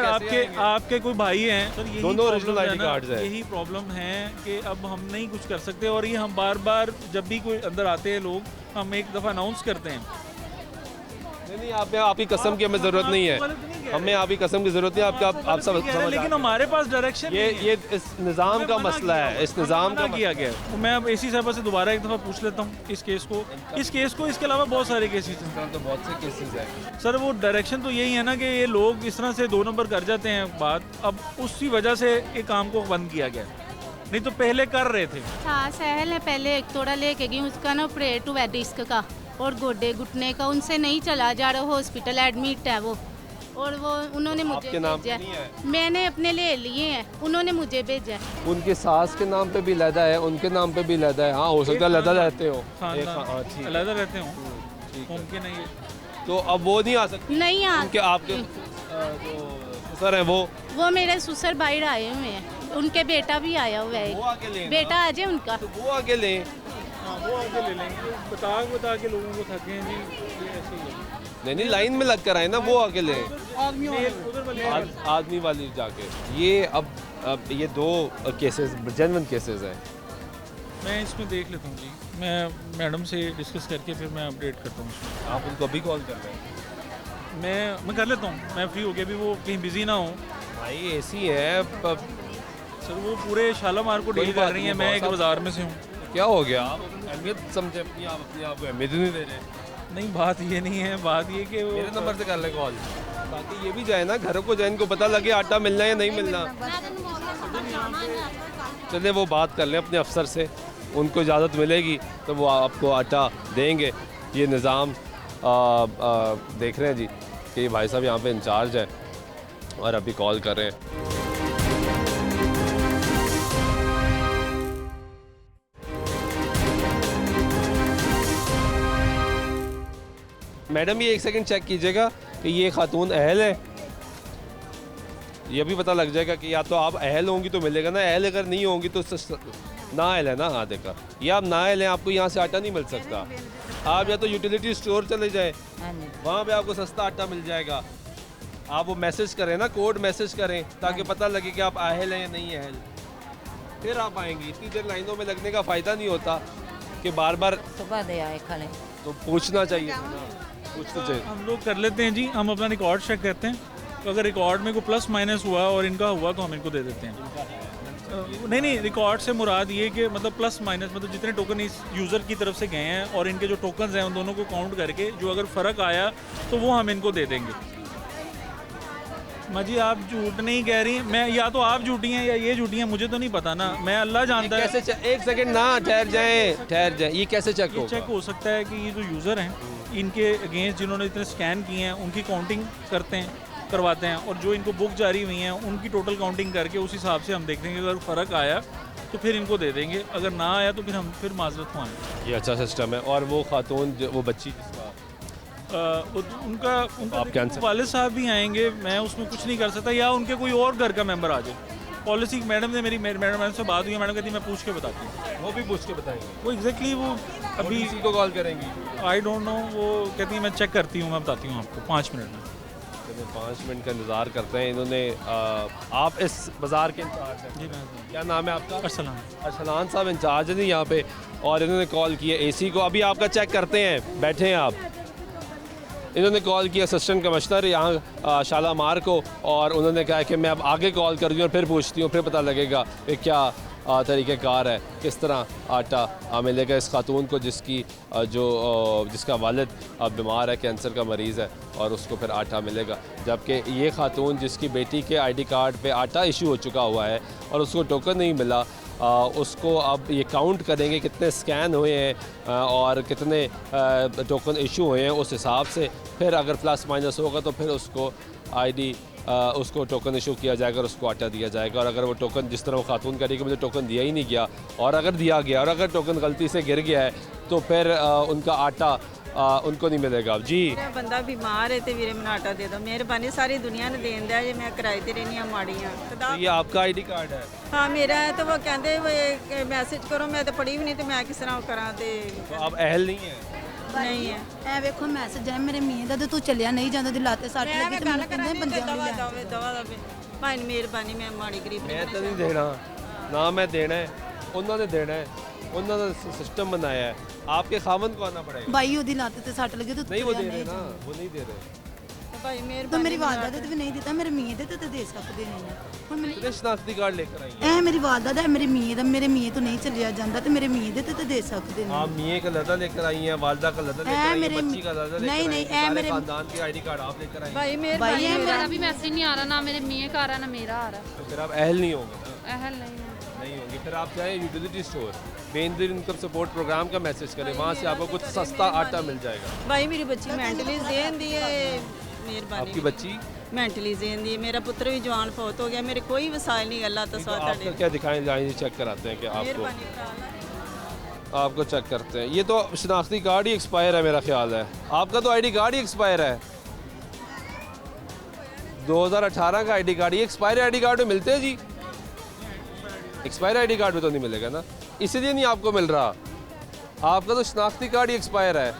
आपके कोई भाई हैं सर, यही दोनों ओरिजिनल आईडी कार्ड्स हैं, यही प्रॉब्लम है कि अब हम नहीं कुछ कर सकते, और ये हम बार बार जब भी कोई अंदर आते हैं लोग, हम एक दफ़ा अनाउंस करते हैं। नहीं आपकी कसम की हमें ज़रूरत नहीं है, हमें आपकी कसम की ज़रूरत नहीं, आप सब लेकिन हमारे पास डायरेक्शन ये इस निज़ाम का मसला है, इस निज़ाम का किया गया। मैं अब एसी साहब से दोबारा एक दफ़ा पूछ लेता हूँ इस केस को, इसके अलावा बहुत सारे केसेस हैं, तो बहुत से केसेस हैं सर। वो डायरेक्शन तो यही है ना कि ये लोग इस तरह से 2 नंबर कर जाते हैं बात, अब उसी वजह से ये काम को बंद किया गया, नहीं तो पहले कर रहे थे। हाँ सहल है, पहले एक तोड़ा लेके गई, उसका ना ऑपरेट हुआ डिस्क का और गोडे घुटने का, उनसे नहीं चला जा रहा, हॉस्पिटल एडमिट है वो, और वो उन्होंने मुझे भेजा, मैंने अपने ले लिए हैं, उन्होंने मुझे भेजा। उनके सास के नाम पे भी लदा है, उनके नाम पे भी लदा है, हाँ हो सकता है लदा रहते हो, लदा रहते हो, मुमकिन है, तो अब वो नहीं आ सकते, नहीं आ उनके आपके जो ससुर हैं वो मेरे ससुर बाहर आए हुए हैं, उनके बेटा भी आया हुआ है, बेटा आ जाए उनका, तो वो आगे लें, वो आगे ले लेंगे, बता के लोगों को थके हैं जी, ऐसे ही नहीं लाइन में लग कर आए ना, वो आगे ले आदमी वाली जाके। ये अब ये 2 केसेस जेन्युइन केसेस हैं, मैं इसमें देख लेता हूँ जी, मैं मैडम से डिस्कस करके फिर मैं अपडेट करता हूँ। आप उनको अभी कॉल कर रहे हैं? मैं कर लेता हूँ, मैं फ्री हो गया, भी वो कहीं बिजी ना हो। भाई ऐसी है सर, वो पूरे शालामार को डील कर रही है, मैं एक बाजार में से हूँ। क्या हो गया, आप अहमियत समझे अपनी आप को अहमियत नहीं दे रहे? नहीं बात ये नहीं है, बात ये कि वो मेरे नंबर से कर ले कॉल, ताकि ये भी जाए ना घरों को जाए, इनको पता लगे आटा मिलना या नहीं मिलना। चले वो बात कर लें अपने अफसर से, उनको इजाज़त मिलेगी तो वो आपको आटा देंगे। ये निज़ाम देख रहे हैं जी कि भाई साहब यहाँ पे इंचार्ज है और अभी कॉल कर रहे हैं। मैडम ये एक सेकंड चेक कीजिएगा कि ये खातून अहल है, ये भी पता लग जाएगा कि या तो आप अहल होंगी तो मिलेगा ना, अहल अगर नहीं होंगी तो ना अहल है ना। हाँ देखा, या आप ना अहल हैं, आपको यहाँ से आटा नहीं मिल सकता। आप या तो यूटिलिटी स्टोर चले जाएं, वहाँ पे आपको सस्ता आटा मिल जाएगा। आप वो मैसेज करें ना, कोड मैसेज करें ताकि पता लगे कि आप अहल हैं या नहीं अहल, फिर आप आएंगी। इतनी देर लाइनों में लगने का फ़ायदा नहीं होता कि बार बार सुबह दे आए खाने, तो पूछना चाहिए था ना, पूछना चाहिए। हम लोग कर लेते हैं जी, हम अपना रिकॉर्ड चेक करते हैं, तो अगर रिकॉर्ड में कोई प्लस माइनस हुआ और इनका हुआ तो हम इनको दे देते हैं। नहीं, रिकॉर्ड से मुराद ये कि मतलब प्लस माइनस मतलब जितने टोकन इस यूज़र की तरफ से गए हैं और इनके जो टोकन्स हैं उन दोनों को काउंट करके जो अगर फ़र्क आया तो वो हम इनको दे देंगे। माँ जी आप झूठ नहीं कह रही, मैं या तो आप झूठी हैं या ये झूठी हैं, मुझे तो नहीं पता ना, मैं अल्लाह जानता है। कैसे एक सेकंड ना, ठहर जाए, ये कैसे चेक होगा? चेक हो सकता है कि ये जो यूज़र हैं इनके अगेंस्ट जिन्होंने इतने स्कैन किए हैं उनकी काउंटिंग करवाते हैं और जो इनको बुक जारी हुई हैं उनकी टोटल काउंटिंग करके उस हिसाब से हम देख देंगे, अगर फ़र्क आया तो फिर इनको दे देंगे, अगर ना आया तो फिर हम फिर माजरत मांगेंगे। ये अच्छा सिस्टम है। और वो खातून वो बच्ची उनका वालिद साहब भी आएंगे, मैं उसमें कुछ नहीं कर सकता, या उनके कोई और घर का मेंबर आ जाए। पॉलिसी मैडम ने मैडम से बात हुई है, मैडम कहती मैं पूछ के बताती हूँ। वो भी पूछ के बताएंगे? वो एग्जैक्टली वो अभी किसी को कॉल करेंगी? आई डोंट नो, वो कहती है मैं चेक करती हूँ, मैं बताती हूँ आपको 5 मिनट में। 5 मिनट का इंतज़ार करते हैं। इन्होंने आप इस बाज़ार के इंचार्ज हैं? जी मैं। क्या नाम है आपका? अरसलान साहब इंचार्ज हैं यहाँ पे, और इन्होंने कॉल किया एसी को। अभी आपका चेक करते हैं, बैठे हैं आप। इन्होंने कॉल किया असिस्टेंट कमिश्नर यहाँ शालामार को, और उन्होंने कहा कि मैं अब आगे कॉल कर दूँ और फिर पूछती हूँ, फिर पता लगेगा कि क्या तरीक़ेकार है, किस तरह आटा मिलेगा इस खातून को जिसका वालिद बीमार है, कैंसर का मरीज़ है, और उसको फिर आटा मिलेगा। जबकि ये खातून जिसकी बेटी के आईडी कार्ड पे आटा इशू हो चुका हुआ है और उसको टोकन नहीं मिला, उसको अब ये काउंट करेंगे कितने स्कैन हुए हैं और कितने टोकन इशू हुए हैं, उस हिसाब से फिर अगर प्लस माइनस होगा तो फिर उसको उसको टोकन इशू किया जाएगा और उसको आटा दिया जाएगा। और अगर वो टोकन जिस तरह वो खातून कह रही कि मुझे टोकन दिया ही नहीं गया, और अगर दिया गया और अगर टोकन गलती से गिर गया है तो फिर उनका आटा उनको नहीं मिलेगा। जी बंदा बीमार है तो वीरे मैं आटा दे दो, मेहरबानी सारी दुनिया ने देन दिया जे मैं किराए ते रहनी माड़ी हाँ। तो ये आपका आईडी कार्ड है? हाँ मेरा है। तो वो कहते मैसेज करो, मैं तो पढ़ी भी नहीं, तो मैं किस तरह करा। तो आप अहल नहीं है? नहीं है। ए वेखो मैसेज है मेरे मीए दा, तू चलिया नहीं जांदा, दिलाते सट लगी ते मैं कहंदे बंदे दवा भाई मेहरबानी, मैं माड़ी गरीब मैं तो नहीं देना ना, मैं देना है, उन्होंने देना है, उन्होंने सिस्टम बनाया है, आपके खामन को आना पड़ेगा। भाई ओदी लाते ते सट लगी तो नहीं वो दे रहे ना, वो नहीं दे रहे। भाई तो मेरी वालदा दे भी नहीं देता, मेरे मीए दे तो दे सकते नहीं। हुन मेरे शनाख्ती कार्ड लेकर आई है। ए मेरी वालदा दा, मेरे मीए तो नहीं चलिया जांदा, ते मेरे मीए दे तो दे सकते नहीं। हां मीए का लदा लेकर आई हैं, वालदा का लदा लेकर आई हैं, बच्ची का लदा लेकर आई हैं। नहीं ए मेरे खानदान के आईडी कार्ड आप लेकर आई हैं। भाई मेरा भी मैसेज नहीं आ रहा, ना मेरे मीए का आ रहा, ना मेरा आ रहा। तो फिर आप अहल नहीं होंगे ना? अहल नहीं होंगे। फिर आप जाएं utility store, Benazir income support programme का मैसेज करें, वहाँ से आपको कुछ सस्ता आटा मिल जाएगा। भाई मेरी बच्ची मेंटली ज़ेन दी है, मेहरबानी। आपकी बच्ची मेंटली ज़ेन दी है, मेरा पुत्र भी जवान फौत हो गया, मेरे कोई वसाइल नहीं, अल्लाह तो साथ आपका क्या दिखाएं, जाएं चेक कराते हैं कि आपको चेक करते हैं। ये तो शनाख्ती कार्ड ही एक्सपायर है मेरा ख्याल है, आपका तो आईडी कार्ड ही एक्सपायर है, 2018 का आईडी कार्ड। ये एक्सपायर आईडी कार्ड में मिलते हैं जी? एक्सपायर आईडी कार्ड में तो नहीं मिलेगा ना, इसलिए नहीं आपको मिल रहा। आपका तो शनाख्ती कार्ड ही एक्सपायर है,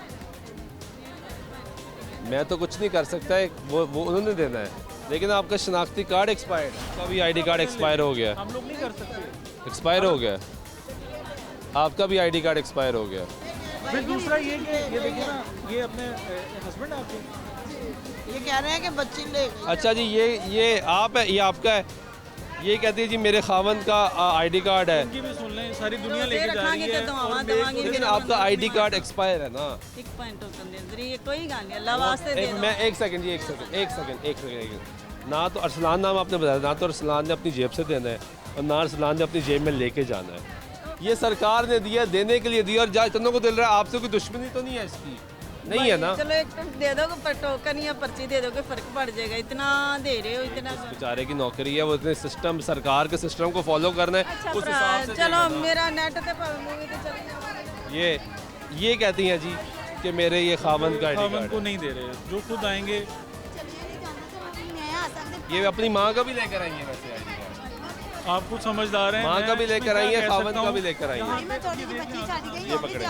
मैं तो कुछ नहीं कर सकता है, वो उन्होंने देना है, लेकिन आपका शनाख्ती कार्ड एक्सपायर्ड है। आपका भी आईडी कार्ड एक्सपायर हो गया, हम लोग नहीं कर सकते, एक्सपायर हो गया, आपका भी आईडी कार्ड एक्सपायर हो गया। फिर दूसरा ये कि ये देखिए ना, ये अपने हस्बैंड आपके ये कह रहे हैं कि बच्ची ले। अच्छा जी, ये आप है, ये आपका है, ये कहती है जी मेरे खावन का आईडी कार्ड है। उनकी भी सुन लें, सारी दुनिया लेके जा रही है, लेकिन आपका आईडी कार्ड एक्सपायर है ना। एक पॉइंट टोकन दे, ये कोई गाल नहीं, अल्लाह वास्ते दे दो। मैं एक सेकंड जी, एक सेकंड ना तो अरसलान नाम आपने बताया, ना तो अरसलान ने अपनी जेब से देना है और ना अरसलान ने अपनी जेब में लेके जाना है। ये सरकार ने दिया, देने के लिए दिया, और जहाँ इतनों को दिल रहा है, आपसे कोई दुश्मनी तो नहीं है इसकी? नहीं है ना। चलो एक दे दो, टोकन या पर्ची दे दो, कोई फर्क पड़ जाएगा, इतना दे रहे हो, इतना। बेचारे की नौकरी है, वो इतने सिस्टम, सरकार के सिस्टम को फॉलो करना है, अच्छा उस हिसाब से चलो मेरा नेट पे मूवी तो चल। ये कहती हैं जी कि मेरे ये खावन का ID खामन कार्ड को है। नहीं दे रहे, जो खुद आएंगे। ये अपनी माँ का भी लेकर आई है वैसे ID कार्ड। आप कुछ समझदार हैं। माँ मैं का भी इसमें लेकर क्या आई है, कह खावन सकता का हूँ? भी लेकर आई है। ये पकड़े,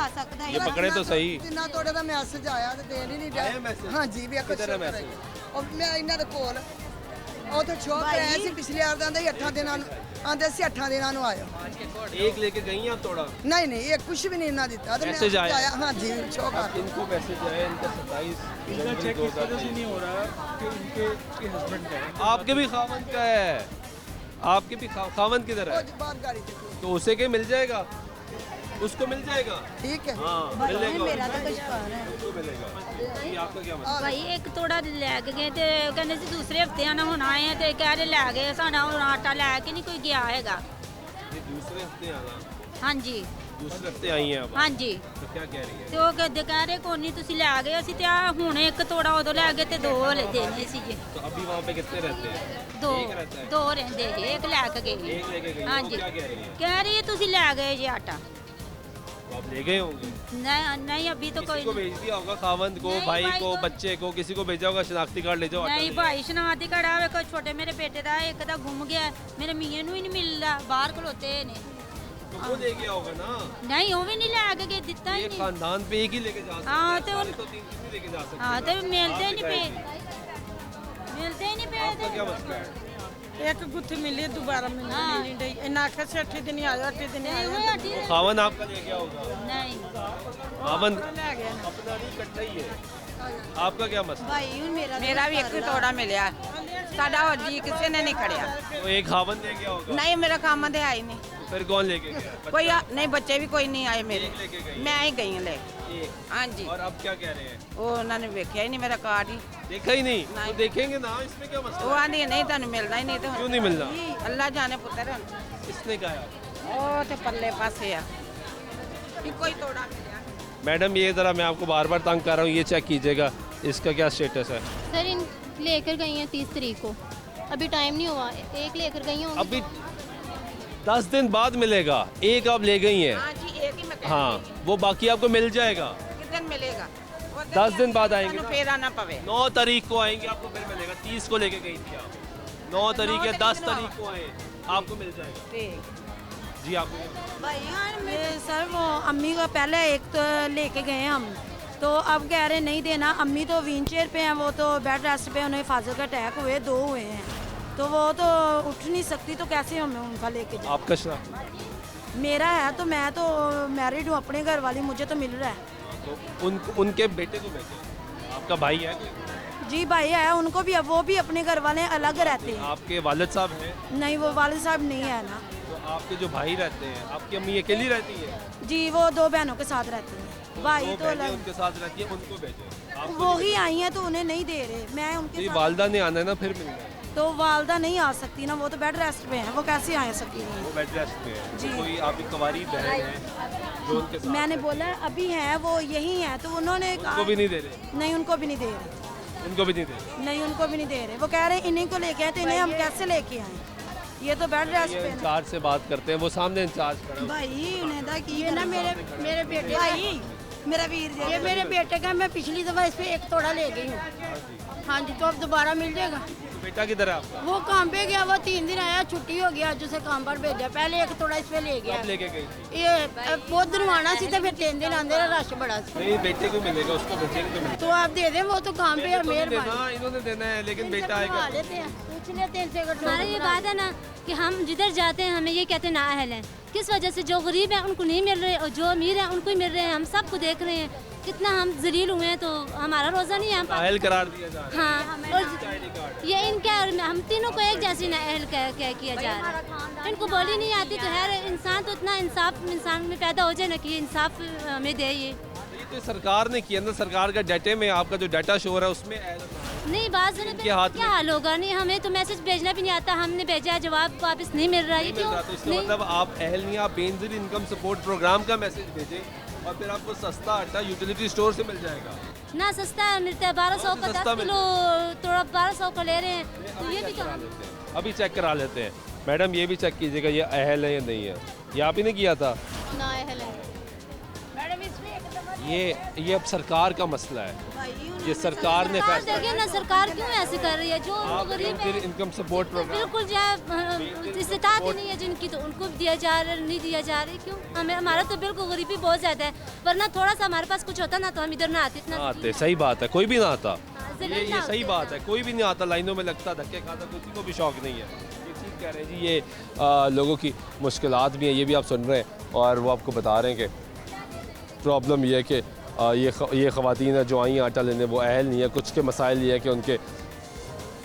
ये पकड़े तो सही। ਜਿੰਨਾ ਤੁਹਾਡੇ ਦਾ ਮੈਸੇਜ ਆਇਆ ਤੇ ਦੇਣ ਹੀ ਨਹੀਂ ਆਇਆ ਡਿਆ message? ਹਾਂਜੀ ਵੇਖੋ ਕਿੱਧਰ ਹੈ show message? ਕਰਾਂਗੇ। ਉਹ ਮੈਂ ਇਹਨਾਂ ਦੇ ਕੋਲ ਉਹ ਤਾਂ ਸ਼ੋਅ ਕਰਾਇਆ ਸੀ ਪਿਛਲੇ ਵਾਰ ਦਾ ਆਂਦਾ 8 ਦਿਨਾਂ ਨੂੰ ਆਂਦੇ ਸੀ 8 ਦਿਨਾਂ ਨੂੰ ਆਇਓ एक लेके गई हैं आप थोड़ा? ਨਹੀਂ ਨਹੀਂ ਇਹ ਕੁਝ ਵੀ ਨਹੀਂ ਇਹਨਾਂ ਦਿੱਤਾ ਤੇ Message आया? ਹਾਂਜੀ ਸ਼ੋਅ कर इनको मैसेज आया, इनका 27 इनका चेक इस वजह से नहीं हो रहा कि इनके हस्बैंड का है। आपके भी खावन का है, आपके भी खावन किधर है? बाहर गाड़ी से तो उसे के मिल जाएगा, उसको मिल जाएगा। ठीक है हाँ मिलेगा, मेरा तो कुछ कर है उसको मिलेगा। जी, आपका क्या मतलब? ਭਾਈ ਇੱਕ ਤੋੜਾ ਲੈ ਕੇ ਗਏ ਤੇ ਕਹਿੰਦੇ ਸੀ ਦੂਸਰੇ ਹਫਤੇ ਆਣਾ ਹੁਣ ਆਏ ਆ ਤੇ ਕਹਿ ਰਹੇ ਲੈ ਗਏ ਸਾਡਾ ਹੁਣ ਆਟਾ ਲੈ ਕੇ ਨਹੀਂ ਕੋਈ ਗਿਆ ਹੈਗਾ। ये दूसरे हफ्ते आना, ਹਾਂਜੀ दूसरे हफ्ते आई हैं आप? ਹਾਂਜੀ तो क्या कह रही है? ਤੇ ਉਹ ਕਹਿੰਦੇ ਕਹਿ ਰਹੇ ਕੋਈ ਨਹੀਂ ਤੁਸੀਂ ਲੈ ਗਏ ਅਸੀਂ ਤੇ ਆ ਹੁਣ ਇੱਕ ਤੋੜਾ ਉਦੋਂ ਲੈ ਗਏ ਤੇ ਦੋ ਹਲੇ ਦੇਣੇ ਸੀ ਜੀ। तो अभी वहाँ पे कितने रहते हैं? ਦੋ एक रहता है। ਦੋ ਰਹਿੰਦੇ ਜੀ ਇੱਕ ਲੈ ਕੇ ਗਏ एक लेके गई, ਹਾਂਜੀ वो क्या कह रही है? ਕਹਿ ਰਹੀ ਹੈ ਤੁਸੀਂ ਲੈ ਗਏ ਜੀ ਆਟਾ। तो आप ले गए होंगे। नहीं नहीं अभी तो कोई किसी को भेज दिया होगा, खावंद को, नहीं, भाई भाई को, को- बच्चे को, किसी को भेजा होगा शनाख्ती कार्ड ले जाओ। आटा नहीं ले भाई शनाख्ती कार्ड आवे कोई छोटे मेरे बेटे ਦਾ ਇੱਕ ਤਾਂ ਗੁੰਮ ਗਿਆ ਮੇਰੇ ਮੀਆਂ ਨੂੰ ਹੀ ਨਹੀਂ ਮਿਲਦਾ ਬਾਹਰ ਖਲੋਤੇ ਨੇ। जाओ। तो वो ले गया होगा ना। नहीं वो भी नहीं ਲੈ ਕੇ ਗਏ ਦਿੱਤਾ ਹੀ ये नहीं। खानदान पे एक ही लेके जा सकते हाँ, हैं, तो सारे उन- तो तीन किसी लेके जा सकते हाँ हैं। तो मिलते आप ही नहीं दिखाएंगे। पे मिलते ही नहीं पे आपका क्या मसला है? ਇੱਕ ਗੁੱਥੀ ਮਿਲੀ ਦੁਬਾਰਾ ਮੈਨੂੰ ਨਹੀਂ ਡਈ ਇਹਨਾਂ ਆਖਿਆ ਸੀ 8 ਦਿਨ ਆਇਓ 8 ਦਿਨ ਆਇਓ वो खावन आपका ले गया होगा। नहीं खावन ਲੈ ਗਿਆ ਨਾ अपना नहीं इकट्ठा ही है। आपका क्या मसला? भाई ਹੁਣ ਮੇਰਾ ਮੇਰਾ ਵੀ ਇੱਕ ਤੋੜਾ ਮਿਲਿਆ ਸਾਡਾ ਹੋਰ ਜੀ ਕਿਸੇ ਨੇ ਨਹੀਂ ਖੜਿਆ तो एक खावन ले गया होगा। ਨਹੀਂ ਮੇਰਾ ਕੰਮ ਤੇ ਆਈ ਨਹੀਂ तो फिर कौन लेके गया? ਕੋਈ ਨਹੀਂ ਬੱਚੇ ਵੀ ਕੋਈ ਨਹੀਂ ਆਏ ਮੇਰੇ एक लेके गई। ਮੈਂ ਹੀ ਗਈ ਹਾਂ ਲੈ एक। ਹਾਂਜੀ और अब क्या कह रहे हैं? ਉਹ ਉਹਨਾਂ ਨੇ ਵੇਖਿਆ ਹੀ ਨਹੀਂ ਮੇਰਾ ਕਾਰਡ ਹੀ देखा ही नहीं? तो नहीं। देखेंगे ना, इसमें क्या ਉਹ मसला है? ਆਂਦੀ ਨਹੀਂ ਤੁਹਾਨੂੰ ਮਿਲਣਾ ਹੀ ਨਹੀਂ ਤੇ क्यों नहीं मिलना? ਅੱਲਾ ਜਾਣੇ ਪੁੱਤਰ इसने कहा। ਉਹ ਤੇ ਪੱਲੇ ਪਾਸੇ ਆ ਇੱਕੋ ਹੀ ਤੋੜਾ ਮਿਲਿਆ मैडम ये ज़रा मैं आपको बार बार तंग कर रहा हूँ, ये चेक कीजिएगा इसका क्या स्टेटस है। सर इन लेकर गई हैं 30 तारीख को, अभी टाइम नहीं हुआ, एक लेकर गई हूँ अभी 10 दिन बाद मिलेगा, एक आप ले गई हैं। हाँ जी एक ही मैं कह हाँ वो बाकी आपको मिल जाएगा। किस दिन मिलेगा 10 दिन बाद आएंगे ਤੁਹਾਨੂੰ ना। फेर आना पवे 9 तारीख को आएंगे, आपको फिर मिलेगा। 30 को लेके गई थी आप, 9 तारीख या 10 तारीख को आए, आपको मिल जाएगा। ठीक जी आपको भाई यार सर वो अम्मी का पहले एक तो लेके गए हम, तो अब कह रहे नहीं देना। अम्मी तो व्हील चेयर पे हैं, वो तो बेड रेस्ट पे, उन्हें फाजल का अटैक हुए 2 हुए हैं, तो वो तो उठ नहीं सकती, तो कैसे हमें उनका लेके जाए। आपका शनाख्ती मेरा है तो मैं तो मैरिड हूँ, अपने घर वाली, मुझे तो मिल रहा है। तो उनके बेटे को भेजे। आपका भाई है कोई? जी भाई है, उनको भी, वो भी अपने घर वाले अलग रहते हैं। आपके वालिद साहब हैं? नहीं वो वालिद साहब नहीं है ना। तो आपके जो भाई रहते हैं, आपकी अम्मी अकेली रहती है? जी वो 2 बहनों के साथ रहती हैं, भाई वो तो बहनें अलग। उनके साथ रहती है, उनको भेजे। आपको वो नहीं ही आई हैं तो उन्हें नहीं दे रहे, मैं भेजे। उनके ये साथ। वालदा ने आना है ना, फिर मिलना है। तो वालदा नहीं आ सकती ना, वो तो बेड रेस्ट पे हैं, वो कैसे आ सकती हैं। वो बेड रेस्ट पे है। जी। तो कोई आपकी कवारी बहन है जो उनके साथ मैंने बोला अभी हैं वो यही हैं, तो उन्होंने उनको भी नहीं दे रहे? नहीं उनको भी नहीं दे रहे, उनको भी नहीं दे रहे? नहीं उनको भी नहीं दे रहे। वो कह रहे हैं इन्हीं को लेके आए, तो इन्हें हम कैसे लेके आए, ये तो बेड रेस्ट ये पे हैं। इंचार्ज से बात करते हैं, वो सामने इंचार्ज खड़ा है। भाई उन्हें था कि ये ना मेरे बेटे भाई मेरा वीर ये मेरे बेटे का, मैं पिछली दफा इस पे एक तोड़ा ले गई हूँ। हाँ जी तो अब दोबारा मिल जाएगा। तो बेटा किधर है आपका? वो काम पे गया, वो 3 दिन आया, छुट्टी हो गया, जिसे काम पर भेजा। पहले एक तोड़ा इस पे ले गया, कब लेके गई थी? ये वो दिलवाना सी, तो फिर 3 दिन आंदे रश बड़ा सी। नहीं बेटे को मिलेगा, उसको भेजेंगे तो मिलेगा। तो आप दे दें, वो तो काम पे है, तो नहीं देना, मेहरबानी। इन्होंने देना है, लेकिन बेटा बनवा आएगा। लेते हैं, पूछ लेते हैं इनसे अगर हमारा ये बात है ना कि हम जिधर जाते हैं हमें ये कहते हैं नाअहल हैं, किस वजह से जो गरीब हैं उनको नहीं मिल रहे और जो अमीर हैं उनको ही मिल रहे हैं। हम सबको देख रहे हैं कितना हम जलील हुए हैं, तो हमारा रोज़ा नहीं है हम अहल करार दिया जा रहा है। हाँ और ये इनका हम तीनों को एक जैसी नाअहल कह किया जा रहा है। इनको बोली नहीं आती, तो हर इंसान तो इतना इंसान में पैदा हो जाए ना कि इंसाफ हमें दे। ये ये तो सरकार ने किया ना, सरकार का डाटे में आपका जो डाटा शो रहा है उसमें नहीं बात सुने इनके हाथ क्या हाल होगा। नहीं हमें तो मैसेज भेजना भी नहीं आता, हमने भेजा जवाब वापस नहीं मिल रहा है। नहीं मिल क्यों रहा, तो इसका नहीं? मतलब आप अहल नहीं, आप बेनजीर इनकम सपोर्ट प्रोग्राम का मैसेज भेजें और फिर आपको सस्ता आटा यूटिलिटी स्टोर से मिल जाएगा। ना सस्ता मिलता है, 1200 का 10 सस्ता किलो थोड़ा 1200 का ले रहे हैं, तो ये भी तो अभी चेक करा लेते हैं। मैडम ये भी चेक कीजिएगा ये अहल है या नहीं है, ये आप ही ने किया था। नाअहल है। मैडम इसमें एक दफा ये अब सरकार का मसला है, ये सरकार ने फैसला देखिए ना, सरकार क्यों ऐसे कर रही है? जो गरीब फिर इनकम सपोर्ट प्रोग्राम बिल्कुल जो इस्तात ही नहीं है जिनकी, तो उनको दिया जा रहा नहीं दिया जा रही क्यों? हमें हमारा तो बिल्कुल गरीबी बहुत ज़्यादा है, वरना थोड़ा सा हमारे पास कुछ होता ना तो हम इधर ना आते इतना। आते, सही बात है, कोई भी ना आता, ये सही बात है, कोई भी नहीं आता, लाइनों में लगता, धक्के खाता, किसी को भी शौक नहीं है। ये ठीक कह रहे हैं जी, ये लोगों की मुश्किलात भी हैं, ये भी आप सुन रहे हैं, और वो आपको बता रहे हैं कि प्रॉब्लम ये है कि ये ख़वातीन है जो आई आटा लेने, वो अहल नहीं है। कुछ के मसाइल ये है कि उनके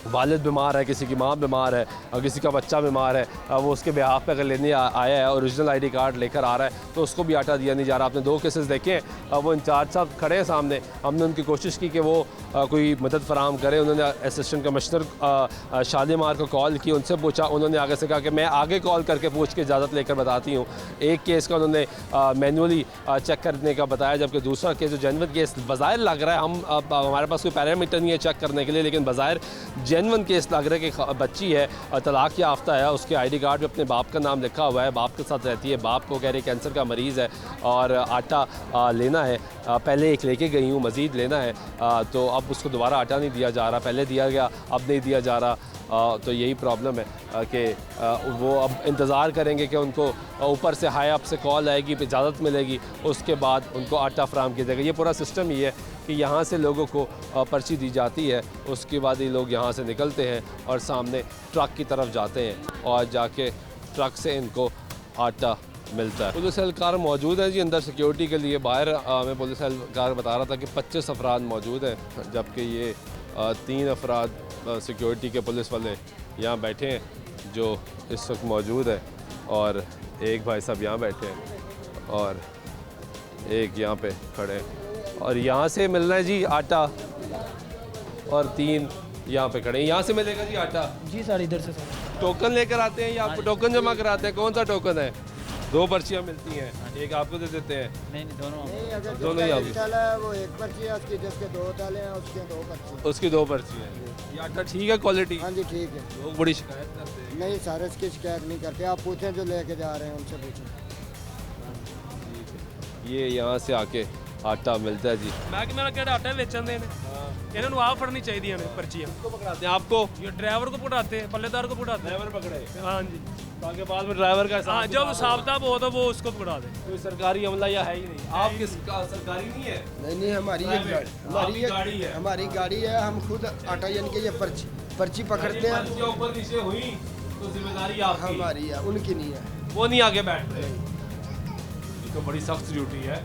वालिद बीमार है, किसी की माँ बीमार है और किसी का बच्चा बीमार है, वो उसके बिहाफ पे अगर लेने आया है, ओरिजिनल आईडी कार्ड लेकर आ रहा है, तो उसको भी आटा दिया नहीं जा रहा। आपने 2 केसेस देखे हैं, वो इंचार्ज साहब खड़े हैं सामने, हमने उनकी कोशिश की कि वो कोई मदद फराहम करें। उन्होंने असिस्टेंट कमिश्नर शालीमार को कॉल की, उनसे पूछा, उन्होंने आगे से कहा कि मैं आगे कॉल करके पूछ के इजाज़त लेकर बताती हूँ। एक केस का उन्होंने मैनुअली चेक करने का बताया, जबकि दूसरा केस जो जेन्युइन केस बज़ाहिर लग रहा है, हमारे पास कोई पैरामीटर नहीं है चेक करने के लिए, लेकिन बज़ाहिर जेन्युइन केस लग रहा है कि बच्ची है, तलाक याफ्ता है, उसके आईडी कार्ड पे अपने बाप का नाम लिखा हुआ है, बाप के साथ रहती है, बाप को कह रही कैंसर का मरीज़ है और आटा लेना है, पहले एक लेके गई हूँ, मज़ीद लेना है, तो अब उसको दोबारा आटा नहीं दिया जा रहा, पहले दिया गया अब नहीं दिया जा रहा। तो यही प्रॉब्लम है कि वो अब इंतज़ार करेंगे कि उनको ऊपर से हाई अप से कॉल आएगी, इजाज़त मिलेगी, उसके बाद उनको आटा फराहम किया जाएगा। ये पूरा सिस्टम ही है कि यहाँ से लोगों को पर्ची दी जाती है, उसके बाद ये लोग यहाँ से निकलते हैं और सामने ट्रक की तरफ जाते हैं और जाके ट्रक से इनको आटा मिलता है। पुलिस एहलकार मौजूद है जी अंदर सिक्योरिटी के लिए। बाहर हमें पुलिस एहलकार बता रहा था कि 25 अफराद मौजूद हैं, जबकि ये 3 अफराद सिक्योरिटी के पुलिस वाले यहाँ बैठे हैं जो इस वक्त मौजूद है, और एक भाई साहब यहाँ बैठे हैं और एक यहाँ पे खड़े हैं, और यहाँ से मिलना है जी आटा, और 3 यहाँ पे खड़े हैं। यहाँ से मिलेगा जी आटा जी सर, इधर से सर। टोकन लेकर आते हैं या आपको टोकन जमा कराते हैं? कौन सा टोकन है? 2 पर्चियाँ मिलती हैं, एक आपको दे देते हैं। नहीं दोनों दोनों ही आपकी। वो एक पर्ची है उसकी, जिसके 2 ताले हैं उसके 2 पर्ची, उसकी 2 पर्ची है। ये आटा ठीक है क्वालिटी? हाँ जी ठीक है। लोग बड़ी शिकायत करते हैं। नहीं सारे इसकी शिकायत नहीं करते, आप पूछें जो लेके जा रहे हैं उनसे पूछें। ये यहाँ से आके आटा मिलता है जी। मैं कि मेरा केड़ा आटा बेचन दे ने इन्हां नूं आप फड़नी चाहिए ने पर्चियां। किसको पकड़ाते हैं? आपको? ये ड्राइवर को पकड़ाते हैं, पल्लेदार को पकड़ाते हैं। ड्राइवर पकड़े? हाँ जी, ताकि बाद में ड्राइवर का हाँ जब हिसाब हो तो वो उसको पकड़ा दे। कोई सरकारी अमला या है ही नहीं? आप किसका सरकारी नहीं है? नहीं हमारी गाड़ी है, हमारी गाड़ी है, हम खुद आटा यानी कि ये पर्ची पकड़ते हैं। ऊपर नीचे हुई तो जिम्मेदारी आपकी? हमारी है, उनकी नहीं है। वो नहीं आगे बैठ रहे। ये तो बड़ी सख्त ड्यूटी है,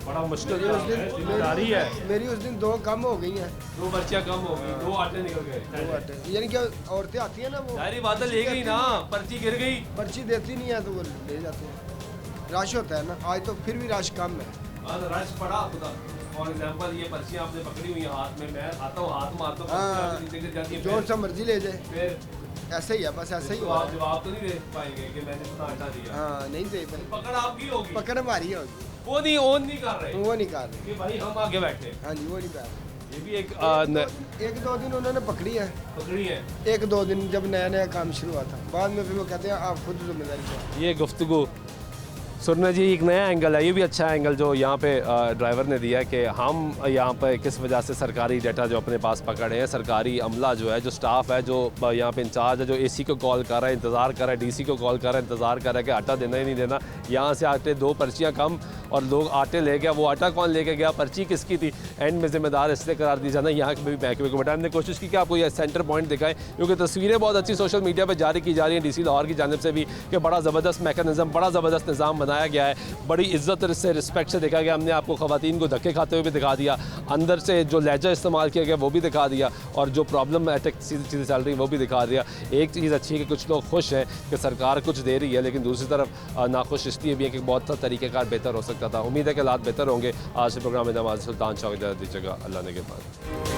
बड़ा मुश्किल जिम्मेदारी है। मेरी उस दिन 2 कम हो गई हैं। 2 पर्चियाँ कम हो गई, 2 आटे निकल गए। 2 आटे यानी कि औरतें आती हैं ना, वो सारी बातें ले गई ना, पर्ची गिर गई, पर्ची देती नहीं है तो वो ले जाते हैं। रश होता है ना, आज तो फिर भी रश कम है। रश पड़ा खुदा। फॉर एग्जांपल ये पर्चियाँ आपने पकड़ी हुई है हाथ में, मैं आता हूँ हाथ मारता हूँ, जो सा मर्जी ले जाए, फिर ऐसा ही है, बस ऐसा ही आप जवाब तो नहीं दे पाएंगे कि मैंने इतना आटा दिया। हाँ नहीं दे, पकड़ आपकी होगी, पकड़ हमारी होगी। वो नहीं ऑन नहीं कर रहे, वो नहीं कर रहे कि भाई हम आगे बैठे। हाँ जी वो नहीं कर रहे। ये भी एक 1-2 दिन उन्होंने पकड़ी है, 1-2 दिन जब नया काम शुरू हुआ था, बाद में फिर वो कहते हैं आप खुद जिम्मेदारी। ये गुफ्तगू सुनना जी एक नया एंगल है, ये भी अच्छा एंगल जो यहाँ पे ड्राइवर ने दिया कि हम यहाँ पे किस वजह से सरकारी डाटा जो अपने पास पकड़े हैं, सरकारी अमला जो है, जो स्टाफ है, जो यहाँ पे इंचार्ज है, जो एसी को कॉल कर रहा है, इंतज़ार कर रहा है, डीसी को कॉल कर रहा है, इंतज़ार कर रहा है कि आटा देना ही नहीं देना। यहाँ से आटे 2 पर्चियाँ कम और लोग आटे ले गया, वो आटा कौन लेके गया, पर्ची किसकी थी, एंड में जिम्मेदार इसलिए करार दी जाना यहाँ के भी महकमे को। बट हमने कोशिश की कि आपको ये सेंटर पॉइंट दिखाएं, क्योंकि तस्वीरें बहुत अच्छी सोशल मीडिया पर जारी की जा रही हैं DC लाहौर की जानिब से भी कि बड़ा ज़बरदस्त मैकेनिज़्म, बड़ा ज़बरदस्त निज़ाम बनाया गया है, बड़ी इज्जत से रिस्पेक्ट से देखा गया। हमने आपको ख़वातीन को धक्के खाते हुए भी दिखा दिया, अंदर से जो लहजा इस्तेमाल किया गया वो भी दिखा दिया, और जो प्रॉब्लमेटिक चीज़ें चल रही हैं वो भी दिखा दिया। एक चीज़ अच्छी है कि कुछ लोग खुश हैं कि सरकार कुछ दे रही है, लेकिन दूसरी तरफ नाखुश इसलिए भी है कि बहुत सा तरीक़ेकार बेहतर हो सकता था। उम्मीद है कि हालात बेहतर होंगे। आज के प्रोग्राम में नमाज सुल्तान शाह दीजिएगा। अल्लाह ने के बाद।